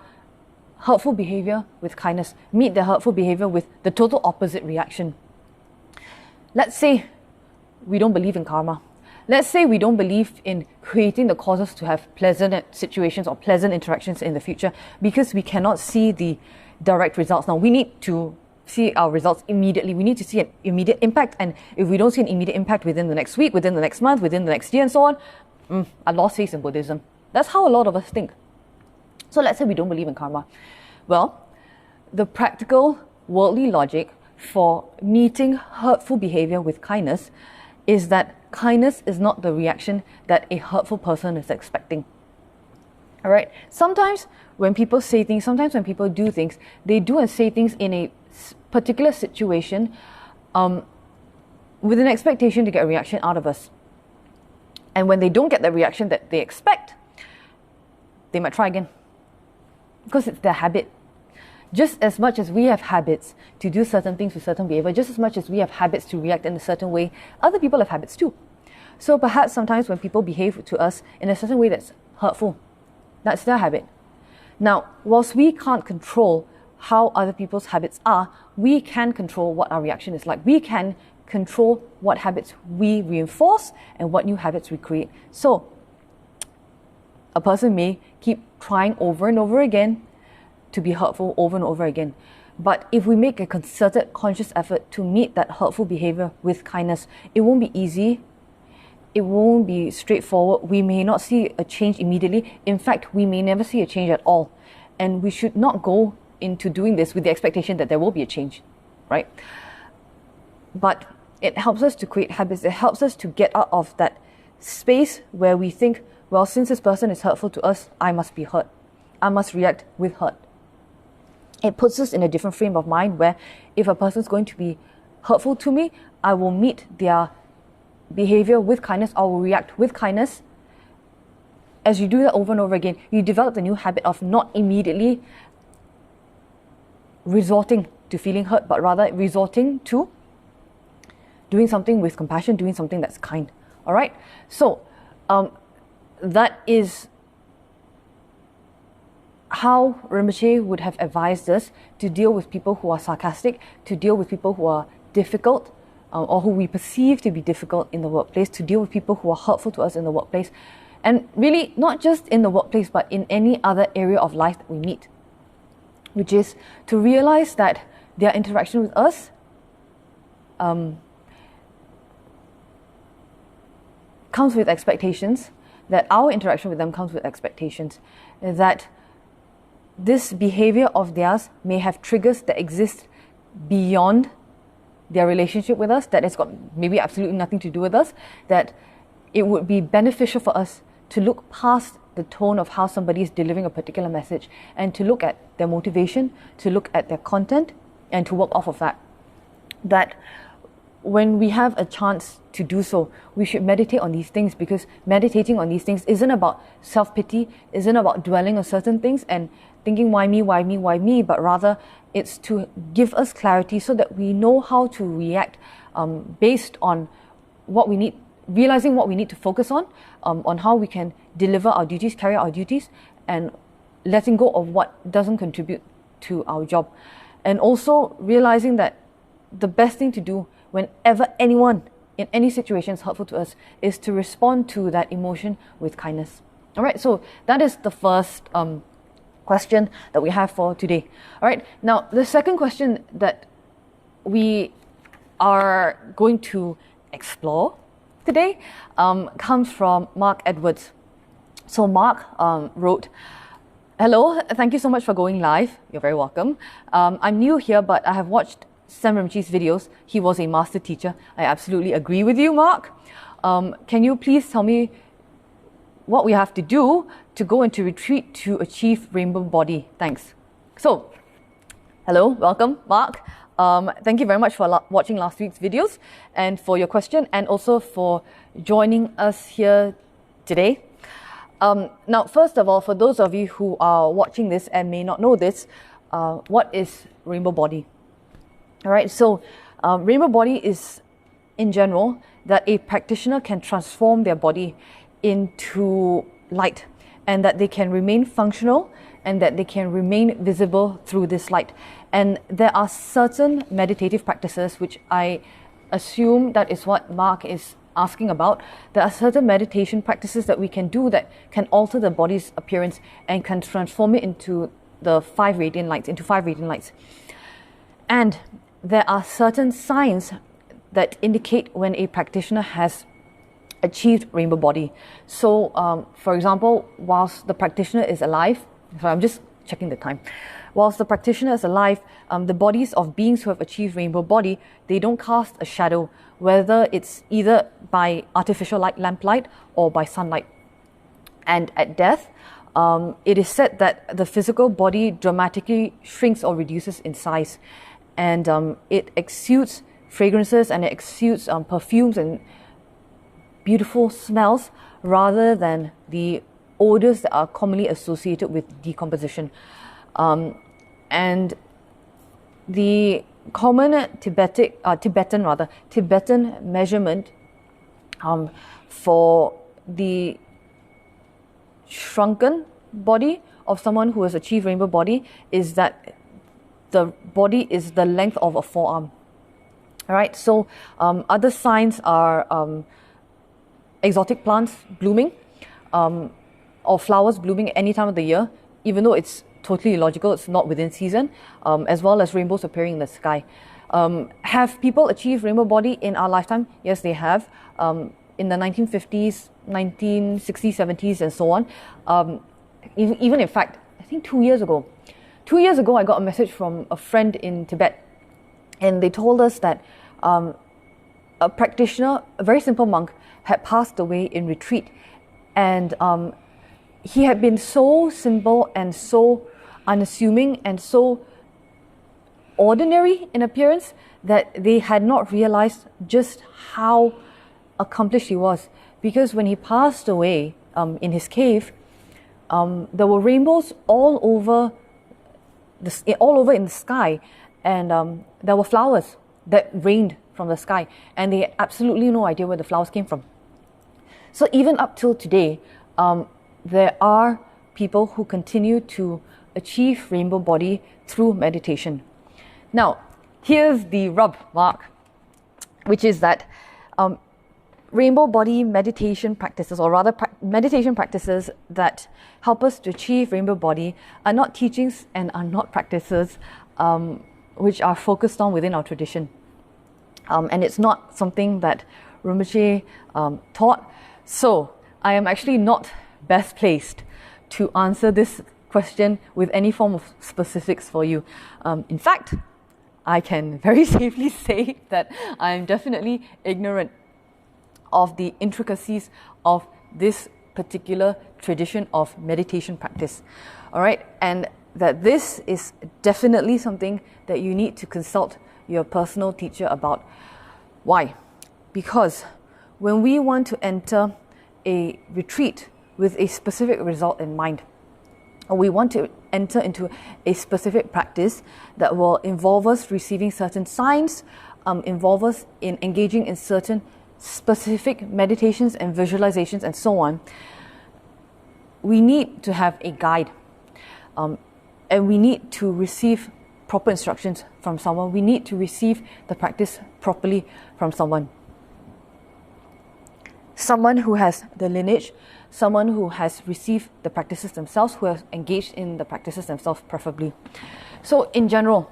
hurtful behavior with kindness. Meet their hurtful behavior with the total opposite reaction. Let's say we don't believe in karma. let's say we don't believe in creating the causes to have pleasant situations or pleasant interactions in the future because we cannot see the direct results. Now, we need to see our results immediately. We need to see an immediate impact. And if we don't see an immediate impact within the next week, within the next month, within the next year, and so on, I lost faith in Buddhism. That's how a lot of us think. So let's say we don't believe in karma. Well, the practical worldly logic for meeting hurtful behavior with kindness is that kindness is not the reaction that a hurtful person is expecting. All right. Sometimes when people say things, sometimes when people do things, they do and say things in a particular situation with an expectation to get a reaction out of us. And when they don't get the reaction that they expect, they might try again. Because it's their habit. Just as much as we have habits to do certain things with certain behavior, just as much as we have habits to react in a certain way, other people have habits too. So perhaps sometimes when people behave to us in a certain way that's hurtful, that's their habit. Now, whilst we can't control how other people's habits are, we can control what our reaction is like. We can control what habits we reinforce and what new habits we create. So, a person may keep trying over and over again to be hurtful over and over again. But if we make a concerted, conscious effort to meet that hurtful behavior with kindness, it won't be easy. It won't be straightforward. We may not see a change immediately. In fact, we may never see a change at all. And we should not go into doing this with the expectation that there will be a change, right? But it helps us to create habits. It helps us to get out of that space where we think, well, since this person is hurtful to us, I must be hurt. I must react with hurt. It puts us in a different frame of mind where if a person is going to be hurtful to me, I will meet their behavior with kindness. I will react with kindness. As you do that over and over again, you develop the new habit of not immediately resorting to feeling hurt, but rather resorting to doing something with compassion, doing something that's kind. All right? So, that is how Rinpoche would have advised us to deal with people who are sarcastic, to deal with people who are difficult, or who we perceive to be difficult in the workplace, to deal with people who are hurtful to us in the workplace. And really, not just in the workplace, but in any other area of life that we meet. Which is to realize that their interaction with us comes with expectations, that our interaction with them comes with expectations, that this behavior of theirs may have triggers that exist beyond their relationship with us, that it's got maybe absolutely nothing to do with us, that it would be beneficial for us to look past the tone of how somebody is delivering a particular message and to look at their motivation, to look at their content, and to work off of that. That when we have a chance to do so, we should meditate on these things, because meditating on these things isn't about self-pity, isn't about dwelling on certain things and thinking why me, why me, why me, but rather it's to give us clarity so that we know how to react based on what we need, realizing what we need to focus on how we can deliver our duties, carry out our duties, and letting go of what doesn't contribute to our job. And also realizing that the best thing to do whenever anyone in any situation is hurtful to us is to respond to that emotion with kindness. All right, so that is the first question that we have for today. All right, now the second question that we are going to explore today comes from Mark Edwards. So Mark wrote, "Hello, thank you so much for going live. You're very welcome. I'm new here, but I have watched Sam Rinpoche's videos. He was a master teacher. I absolutely agree with you, Mark. Can you please tell me what we have to do to go into retreat to achieve rainbow body? Thanks." So, hello, welcome, Mark. Thank you very much for watching last week's videos and for your question, and also for joining us here today. Now, first of all, for those of you who are watching this and may not know this, what is rainbow body? All right, so rainbow body is, in general, that a practitioner can transform their body into light, and that they can remain functional, and that they can remain visible through this light. And there are certain meditative practices which I assume that is what Mark is asking about, there are certain meditation practices that we can do that can alter the body's appearance and can transform it into the 5 radiant lights. And there are certain signs that indicate when a practitioner has achieved rainbow body. So, for example, whilst the practitioner is alive, so I'm just checking the time. Whilst the practitioner is alive, the bodies of beings who have achieved rainbow body, they don't cast a shadow, whether it's either by artificial light, lamplight, or by sunlight. And at death, it is said that the physical body dramatically shrinks or reduces in size, and it exudes fragrances and it exudes perfumes and beautiful smells rather than the odors that are commonly associated with decomposition. And the common Tibetan measurement for the shrunken body of someone who has achieved rainbow body is that the body is the length of a forearm. All right. So other signs are exotic plants blooming, or flowers blooming any time of the year, even though it's totally illogical, it's not within season, as well as rainbows appearing in the sky. Have people achieved rainbow body in our lifetime? Yes, they have. In the 1950s, 1960s, 70s, and so on. Even in fact, I think 2 years ago, I got a message from a friend in Tibet, and they told us that a practitioner, a very simple monk, had passed away in retreat, and he had been so simple and so unassuming and so ordinary in appearance that they had not realized just how accomplished he was. Because when he passed away in his cave, there were rainbows all over in the sky, and there were flowers that rained from the sky, and they had absolutely no idea where the flowers came from. So even up till today, there are people who continue to achieve rainbow body through meditation. Now, here's the rub, Mark, which is that rainbow body meditation practices, or rather meditation practices that help us to achieve rainbow body, are not teachings and are not practices which are focused on within our tradition. And it's not something that Rinpoche taught. So I am actually not best placed to answer this question with any form of specifics for you. In fact, I can very safely say that I am definitely ignorant of the intricacies of this particular tradition of meditation practice. All right, and that this is definitely something that you need to consult your personal teacher about. Why? Because when we want to enter a retreat with a specific result in mind, or we want to enter into a specific practice that will involve us receiving certain signs, involve us in engaging in certain specific meditations and visualizations and so on, we need to have a guide, and we need to receive proper instructions from someone. We need to receive the practice properly from someone who has the lineage, someone who has received the practices themselves, who has engaged in the practices themselves preferably. So in general,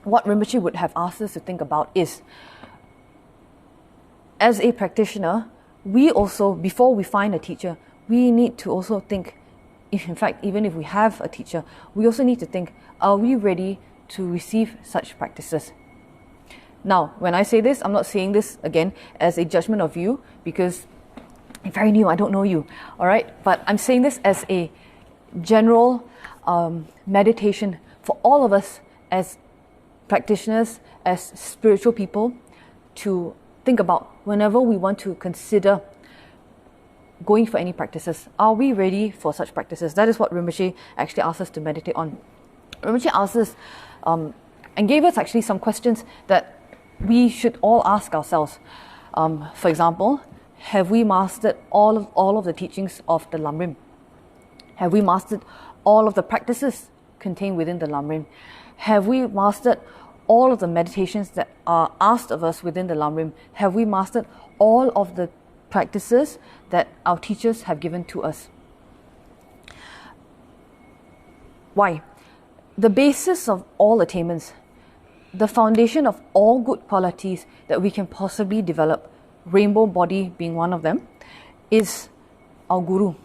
what Rinpoche would have asked us to think about is, as a practitioner, we also, before we find a teacher, we need to also think, in fact, even if we have a teacher, we also need to think, are we ready to receive such practices? Now, when I say this, I'm not saying this again as a judgment of you, because I'm very new, I don't know you, all right? But I'm saying this as a general meditation for all of us as practitioners, as spiritual people, to think about whenever we want to consider going for any practices. Are we ready for such practices? That is what Rinpoche actually asked us to meditate on. Rinpoche asked us and gave us actually some questions that we should all ask ourselves. For example, have we mastered all of the teachings of the Lamrim? Have we mastered all of the practices contained within the Lamrim? Have we mastered all of the meditations that are asked of us within the Lamrim? Have we mastered all of the practices that our teachers have given to us? Why? The basis of all attainments, the foundation of all good qualities that we can possibly develop, rainbow body being one of them, is our guru.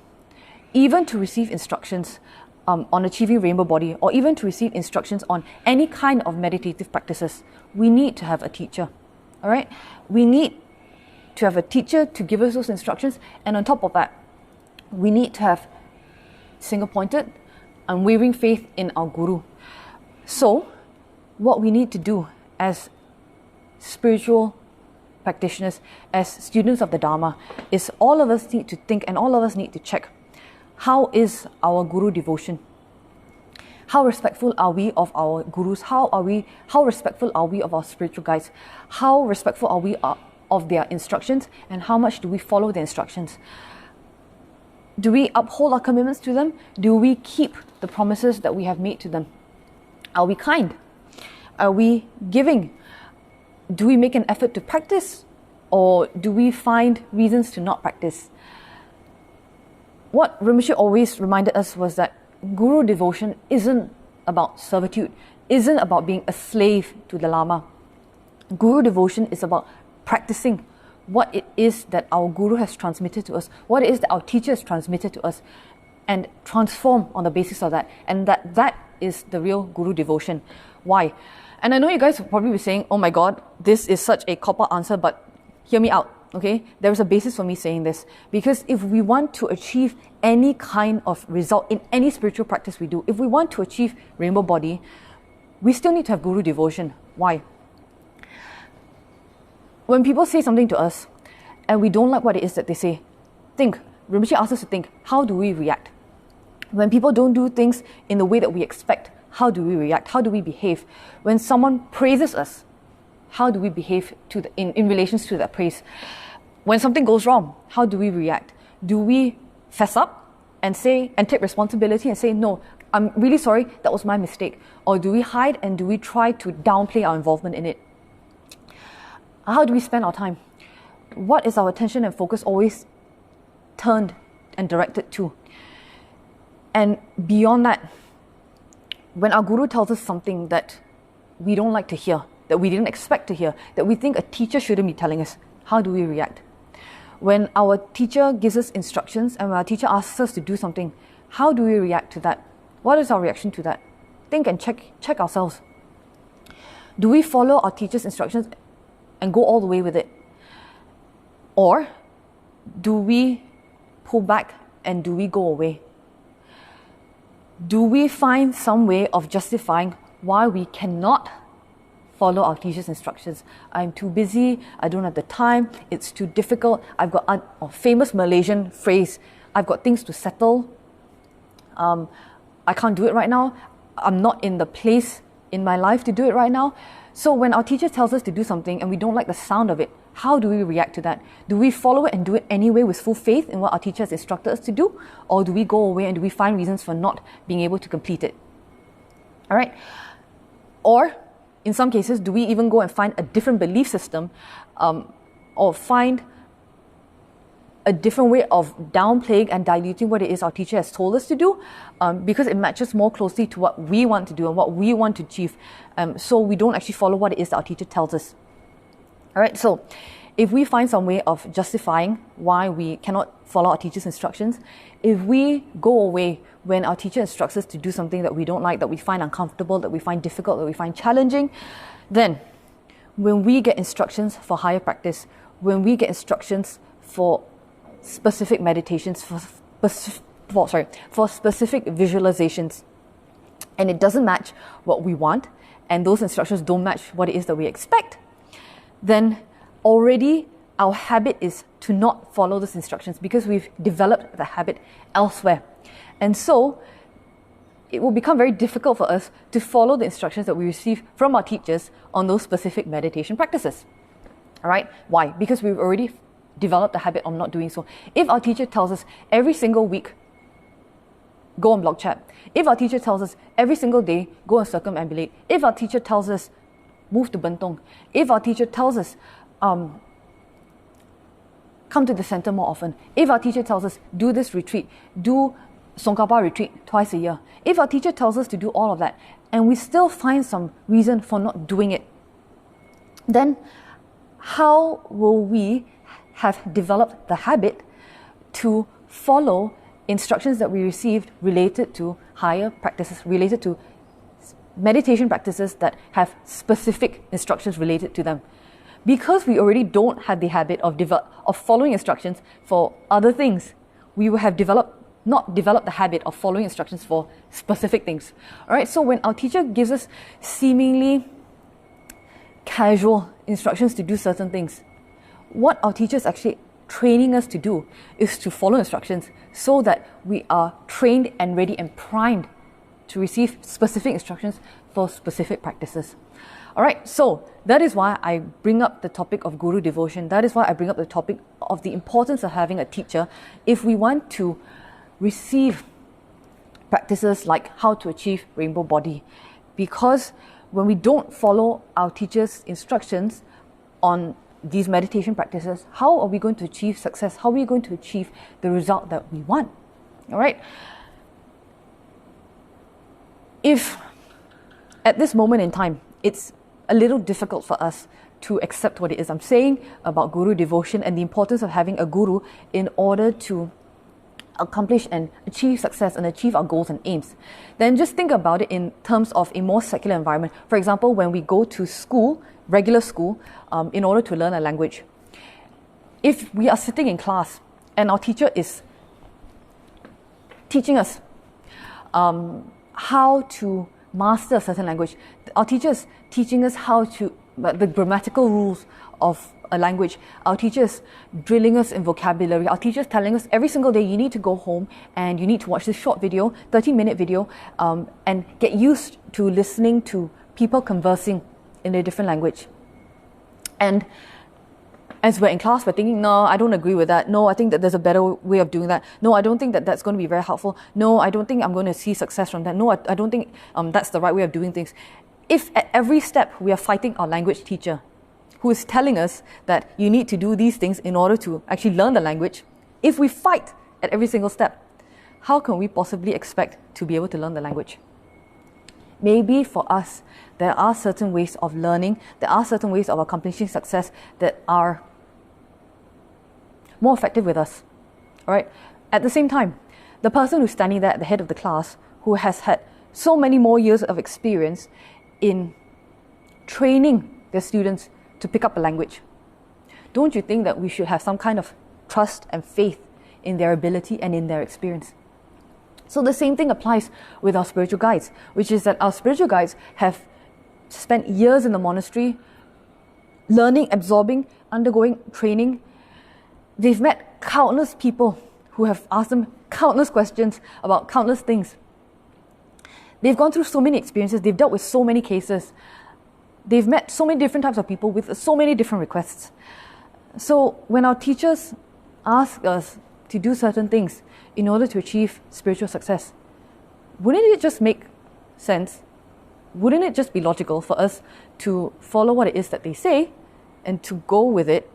Even to receive instructions on achieving rainbow body, or even to receive instructions on any kind of meditative practices, we need to have a teacher. All right? We need to have a teacher to give us those instructions, and on top of that, we need to have single-pointed, unwavering faith in our guru. So, what we need to do as spiritual practitioners, as students of the Dharma, is all of us need to think and all of us need to check, how is our guru devotion? How respectful are we of our gurus? How respectful are we of our spiritual guides? How respectful are we of their instructions, and how much do we follow the instructions? Do we uphold our commitments to them? Do we keep the promises that we have made to them? Are we kind? Are we giving? Do we make an effort to practice, or do we find reasons to not practice? What Rinpoche always reminded us was that guru devotion isn't about servitude, isn't about being a slave to the Lama. Guru devotion is about practicing what it is that our guru has transmitted to us, what it is that our teacher has transmitted to us, and transform on the basis of that. And that is the real guru devotion. Why? And I know you guys will probably be saying, oh my God, this is such a cop-out answer, but hear me out, okay? There is a basis for me saying this. Because if we want to achieve any kind of result in any spiritual practice we do, if we want to achieve rainbow body, we still need to have guru devotion. Why? When people say something to us and we don't like what it is that they say, think. Rinpoche asks us to think, how do we react? When people don't do things in the way that we expect, how do we react? How do we behave? When someone praises us, how do we behave in relation to that praise? When something goes wrong, how do we react? Do we fess up and take responsibility and say, no, I'm really sorry, that was my mistake? Or do we hide and do we try to downplay our involvement in it? How do we spend our time? What is our attention and focus always turned and directed to? And beyond that, when our guru tells us something that we don't like to hear, that we didn't expect to hear, that we think a teacher shouldn't be telling us, how do we react? When our teacher gives us instructions and when our teacher asks us to do something, how do we react to that? What is our reaction to that? Think and check ourselves. Do we follow our teacher's instructions and go all the way with it? Or do we pull back and do we go away? Do we find some way of justifying why we cannot follow our teacher's instructions? I'm too busy, I don't have the time, it's too difficult, I've got a famous Malaysian phrase, I've got things to settle, I can't do it right now, I'm not in the place in my life to do it right now. So when our teacher tells us to do something and we don't like the sound of it, how do we react to that? Do we follow it and do it anyway with full faith in what our teacher has instructed us to do? Or do we go away and do we find reasons for not being able to complete it? All right? Or, in some cases, do we even go and find a different belief system or find a different way of downplaying and diluting what it is our teacher has told us to do because it matches more closely to what we want to do and what we want to achieve. So we don't actually follow what it is that our teacher tells us. All right, so if we find some way of justifying why we cannot follow our teacher's instructions, if we go away when our teacher instructs us to do something that we don't like, that we find uncomfortable, that we find difficult, that we find challenging, then when we get instructions for higher practice, when we get instructions for specific meditations, for specific visualizations, and it doesn't match what we want, and those instructions don't match what it is that we expect, then already our habit is to not follow those instructions because we've developed the habit elsewhere. And so it will become very difficult for us to follow the instructions that we receive from our teachers on those specific meditation practices. All right? Why? Because we've already developed the habit of not doing so. If our teacher tells us every single week, go on blog chat. If our teacher tells us every single day, go and circumambulate. If our teacher tells us move to Bentong. If our teacher tells us, come to the center more often. If our teacher tells us, do this retreat, do Songkapa retreat twice a year. If our teacher tells us to do all of that, and we still find some reason for not doing it, then how will we have developed the habit to follow instructions that we received related to higher practices, related to meditation practices that have specific instructions related to them? Because we already don't have the habit of following instructions for other things, we will have not developed the habit of following instructions for specific things. All right, so when our teacher gives us seemingly casual instructions to do certain things, what our teacher is actually training us to do is to follow instructions so that we are trained and ready and primed to receive specific instructions for specific practices. All right, so that is why I bring up the topic of guru devotion. That is why I bring up the topic of the importance of having a teacher if we want to receive practices like how to achieve rainbow body. Because when we don't follow our teacher's instructions on these meditation practices, how are we going to achieve success? How are we going to achieve the result that we want? All right. If at this moment in time, it's a little difficult for us to accept what it is I'm saying about guru devotion and the importance of having a guru in order to accomplish and achieve success and achieve our goals and aims, then just think about it in terms of a more secular environment. For example, when we go to school, regular school, in order to learn a language. If we are sitting in class and our teacher is teaching us how to master a certain language, our teacher is teaching us how to, the grammatical rules of a language. Our teachers drilling us in vocabulary. Our teachers telling us every single day, you need to go home and you need to watch this short video, 30-minute video, and get used to listening to people conversing in a different language. And as we're in class, we're thinking, no, I don't agree with that. No, I think that there's a better way of doing that. No, I don't think that that's going to be very helpful. No, I don't think I'm going to see success from that. No, I don't think that's the right way of doing things. If at every step we are fighting our language teacher, who is telling us that you need to do these things in order to actually learn the language, if we fight at every single step, how can we possibly expect to be able to learn the language? Maybe for us, there are certain ways of learning, there are certain ways of accomplishing success that are more effective with us. All right. At the same time, the person who's standing there at the head of the class, who has had so many more years of experience in training their students to pick up a language, don't you think that we should have some kind of trust and faith in their ability and in their experience? So the same thing applies with our spiritual guides, which is that our spiritual guides have spent years in the monastery, learning, absorbing, undergoing training. They've met countless people who have asked them countless questions about countless things. They've gone through so many experiences, they've dealt with so many cases. They've met so many different types of people with so many different requests. So when our teachers ask us to do certain things in order to achieve spiritual success, wouldn't it just make sense? Wouldn't it just be logical for us to follow what it is that they say and to go with it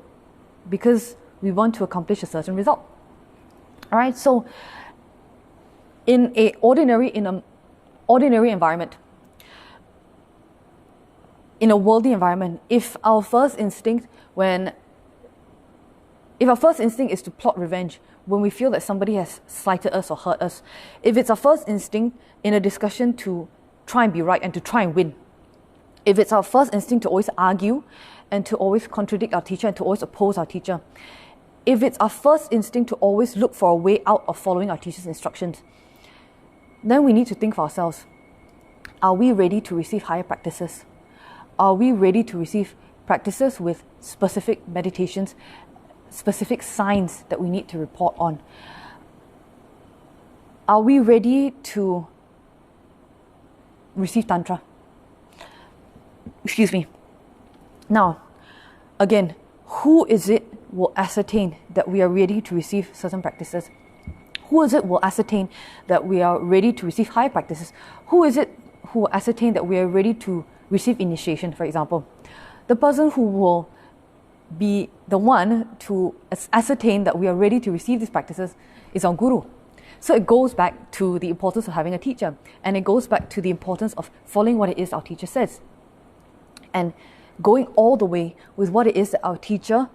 because we want to accomplish a certain result? All right, so in an ordinary environment, in a worldly environment, if our first instinct is to plot revenge when we feel that somebody has slighted us or hurt us, if it's our first instinct in a discussion to try and be right and to try and win, if it's our first instinct to always argue and to always contradict our teacher and to always oppose our teacher, if it's our first instinct to always look for a way out of following our teacher's instructions, then we need to think for ourselves, are we ready to receive higher practices? Are we ready to receive practices with specific meditations, specific signs that we need to report on? Are we ready to receive Tantra? Excuse me. Now, again, who is it will ascertain that we are ready to receive certain practices? Who is it will ascertain that we are ready to receive higher practices? Who is it who will ascertain that we are ready to receive initiation, for example. The person who will be the one to ascertain that we are ready to receive these practices is our guru. So it goes back to the importance of having a teacher, and it goes back to the importance of following what it is our teacher says, and going all the way with what it is that our teacher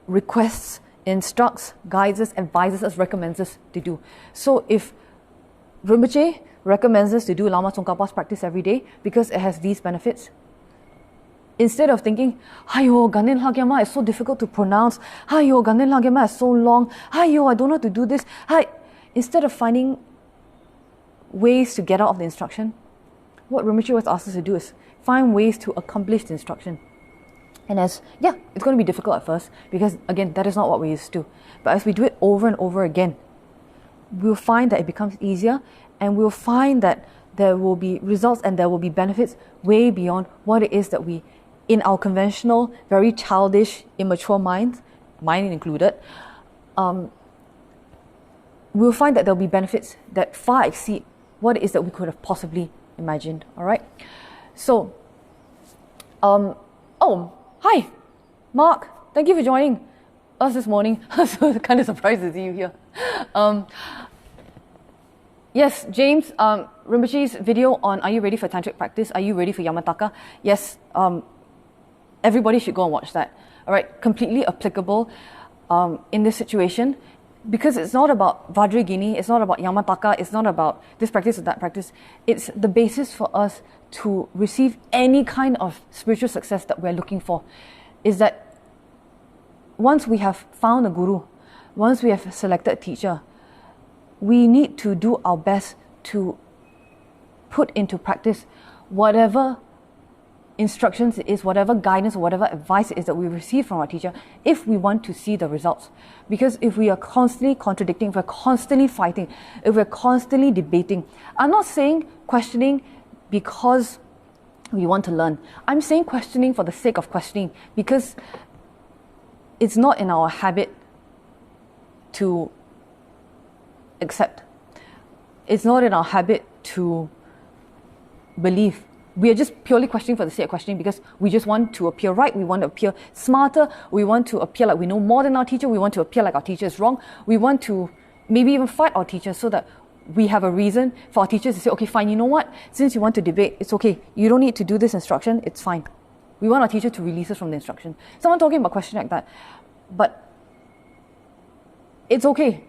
requests, instructs, guides us, advises us, recommends us to do. So if Rinpoche recommends us to do Lama Tsongkhapa's practice every day because it has these benefits, instead of thinking, Hayo, Ganen Lagyama is so difficult to pronounce, Hayo, Ganen Lagyama is so long, Hayo, I don't know how to do this. Instead of finding ways to get out of the instruction, what Rinpoche was asked us to do is find ways to accomplish the instruction. And it's going to be difficult at first because, again, that is not what we're used to. But as we do it over and over again, we'll find that it becomes easier, and we'll find that there will be results and there will be benefits way beyond what it is that we, in our conventional, very childish, immature minds, mine included, we'll find that there'll be benefits that far exceed what it is that we could have possibly imagined. All right? So, hi, Mark. Thank you for joining us this morning. So kind of surprised to see you here. Yes, James, Rinpoche's video on Are you ready for tantric practice? Are you ready for Yamataka? Yes, everybody should go and watch that. All right, completely applicable in this situation, because it's not about Vajrayogini, it's not about Yamataka, it's not about this practice or that practice. It's the basis for us to receive any kind of spiritual success that we're looking for, is that once we have found a guru, once we have selected a teacher, we need to do our best to put into practice whatever instructions it is, whatever guidance or whatever advice it is that we receive from our teacher, if we want to see the results. Because if we are constantly contradicting, if we're constantly fighting, if we're constantly debating, I'm not saying questioning because we want to learn. I'm saying questioning for the sake of questioning, because it's not in our habit to accept. It's not in our habit to believe. We are just purely questioning for the sake of questioning because we just want to appear right. We want to appear smarter. We want to appear like we know more than our teacher. We want to appear like our teacher is wrong. We want to maybe even fight our teacher so that we have a reason for our teachers to say, okay, fine, you know what? Since you want to debate, it's okay. You don't need to do this instruction. It's fine. We want our teacher to release us from the instruction. Someone talking about questioning like that. But it's okay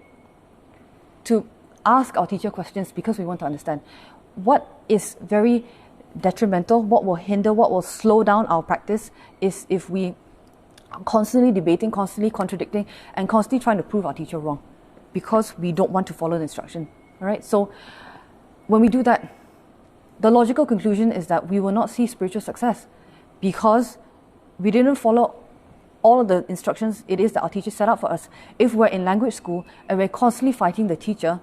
to ask our teacher questions because we want to understand. What is very detrimental, what will hinder, what will slow down our practice is if we are constantly debating, constantly contradicting, and constantly trying to prove our teacher wrong because we don't want to follow the instruction. All right? So when we do that, the logical conclusion is that we will not see spiritual success because we didn't follow all of the instructions it is that our teacher set out for us. If we're in language school and we're constantly fighting the teacher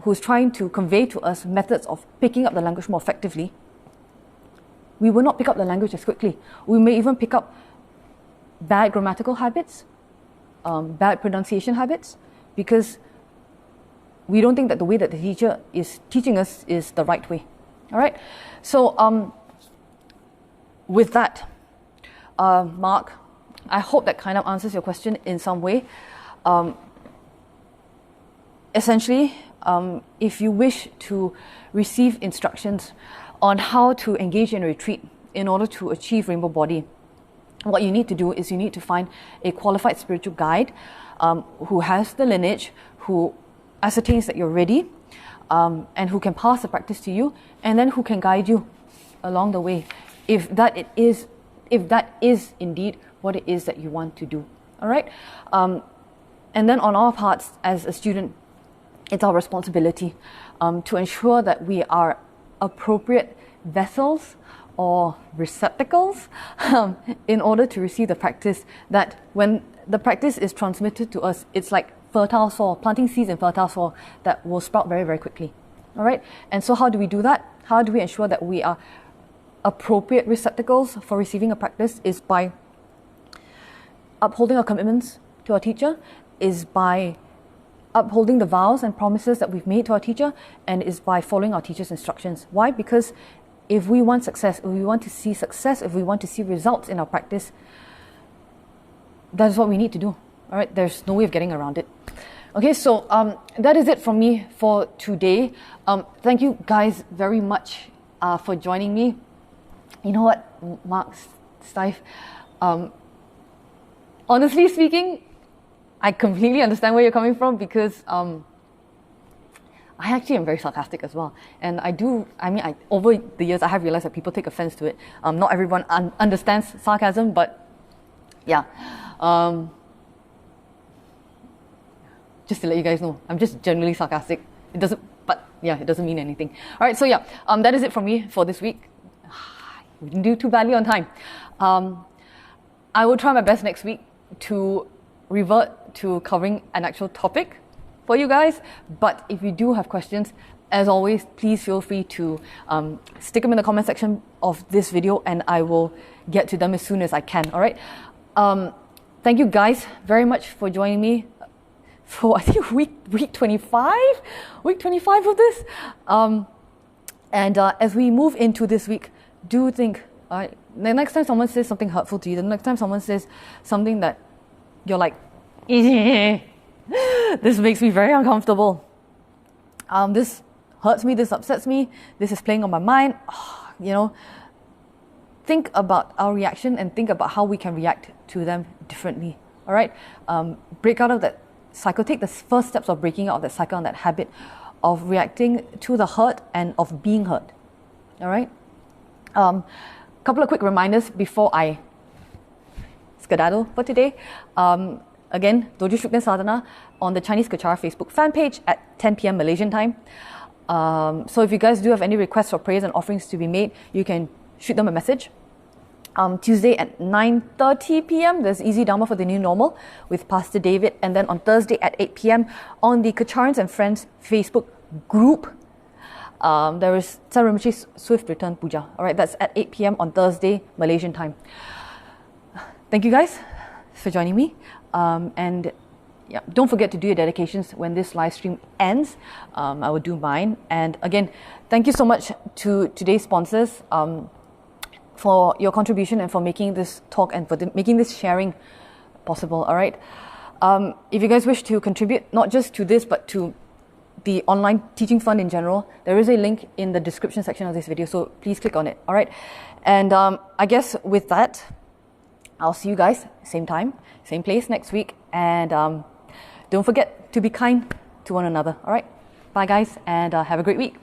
who's trying to convey to us methods of picking up the language more effectively, we will not pick up the language as quickly. We may even pick up bad grammatical habits, bad pronunciation habits, because we don't think that the way that the teacher is teaching us is the right way. All right? So with that, Mark, I hope that kind of answers your question in some way. Essentially, if you wish to receive instructions on how to engage in a retreat in order to achieve rainbow body, what you need to do is you need to find a qualified spiritual guide who has the lineage, who ascertains that you're ready, and who can pass the practice to you, and then who can guide you along the way, if that is indeed what it is that you want to do. All right? And then on our parts as a student, it's our responsibility to ensure that we are appropriate vessels or receptacles in order to receive the practice, that when the practice is transmitted to us, it's like fertile soil, planting seeds in fertile soil that will sprout very, very quickly. All right? And so how do we do that? How do we ensure that we are appropriate receptacles for receiving a practice? Is by upholding our commitments to our teacher, is by upholding the vows and promises that we've made to our teacher, and is by following our teacher's instructions. Why? Because if we want success, if we want to see success, if we want to see results in our practice, that is what we need to do. All right, there's no way of getting around it. Okay, so that is it from me for today. Thank you guys very much for joining me. You know what, Mark, Steve, honestly speaking, I completely understand where you're coming from, because I actually am very sarcastic as well. And over the years, I have realized that people take offense to it. Not everyone understands sarcasm, but yeah. Just to let you guys know, I'm just generally sarcastic. It doesn't mean anything. All right, so yeah, that is it from me for this week. We didn't do too badly on time. I will try my best next week to revert to covering an actual topic for you guys. But if you do have questions, as always, please feel free to stick them in the comment section of this video, and I will get to them as soon as I can. All right. Thank you guys very much for joining me for, I think, week 25 of this. As we move into this week, do think, the next time someone says something hurtful to you, the next time someone says something that you're like, this makes me very uncomfortable. This hurts me, this upsets me, this is playing on my mind. Think about our reaction and think about how we can react to them differently. All right? Break out of that cycle. Take the first steps of breaking out of that cycle and that habit of reacting to the hurt and of being hurt. All right? Couple of quick reminders before I skedaddle for today. Again, Dojo Shukden Sadhana on the Chinese Kechara Facebook fan page at 10 p.m. Malaysian time. So if you guys do have any requests for prayers and offerings to be made, you can shoot them a message. Tuesday at 9:30 p.m. there's Easy Dharma for the New Normal with Pastor David, and then on Thursday at 8 p.m. on the Kecharans and Friends Facebook group, there is Saramachi's Swift Return Puja. All right, that's at 8 p.m. on Thursday Malaysian time. Thank you guys for joining me, and yeah, don't forget to do your dedications when this live stream ends. I will do mine, and again, thank you so much to today's sponsors for your contribution and for making this talk and for making this sharing possible. All right, if you guys wish to contribute not just to this but to the online teaching fund in general, there is a link in the description section of this video, so please click on it. All right, and I guess with that, I'll see you guys same time, same place next week, and don't forget to be kind to one another. All right, bye guys, and have a great week.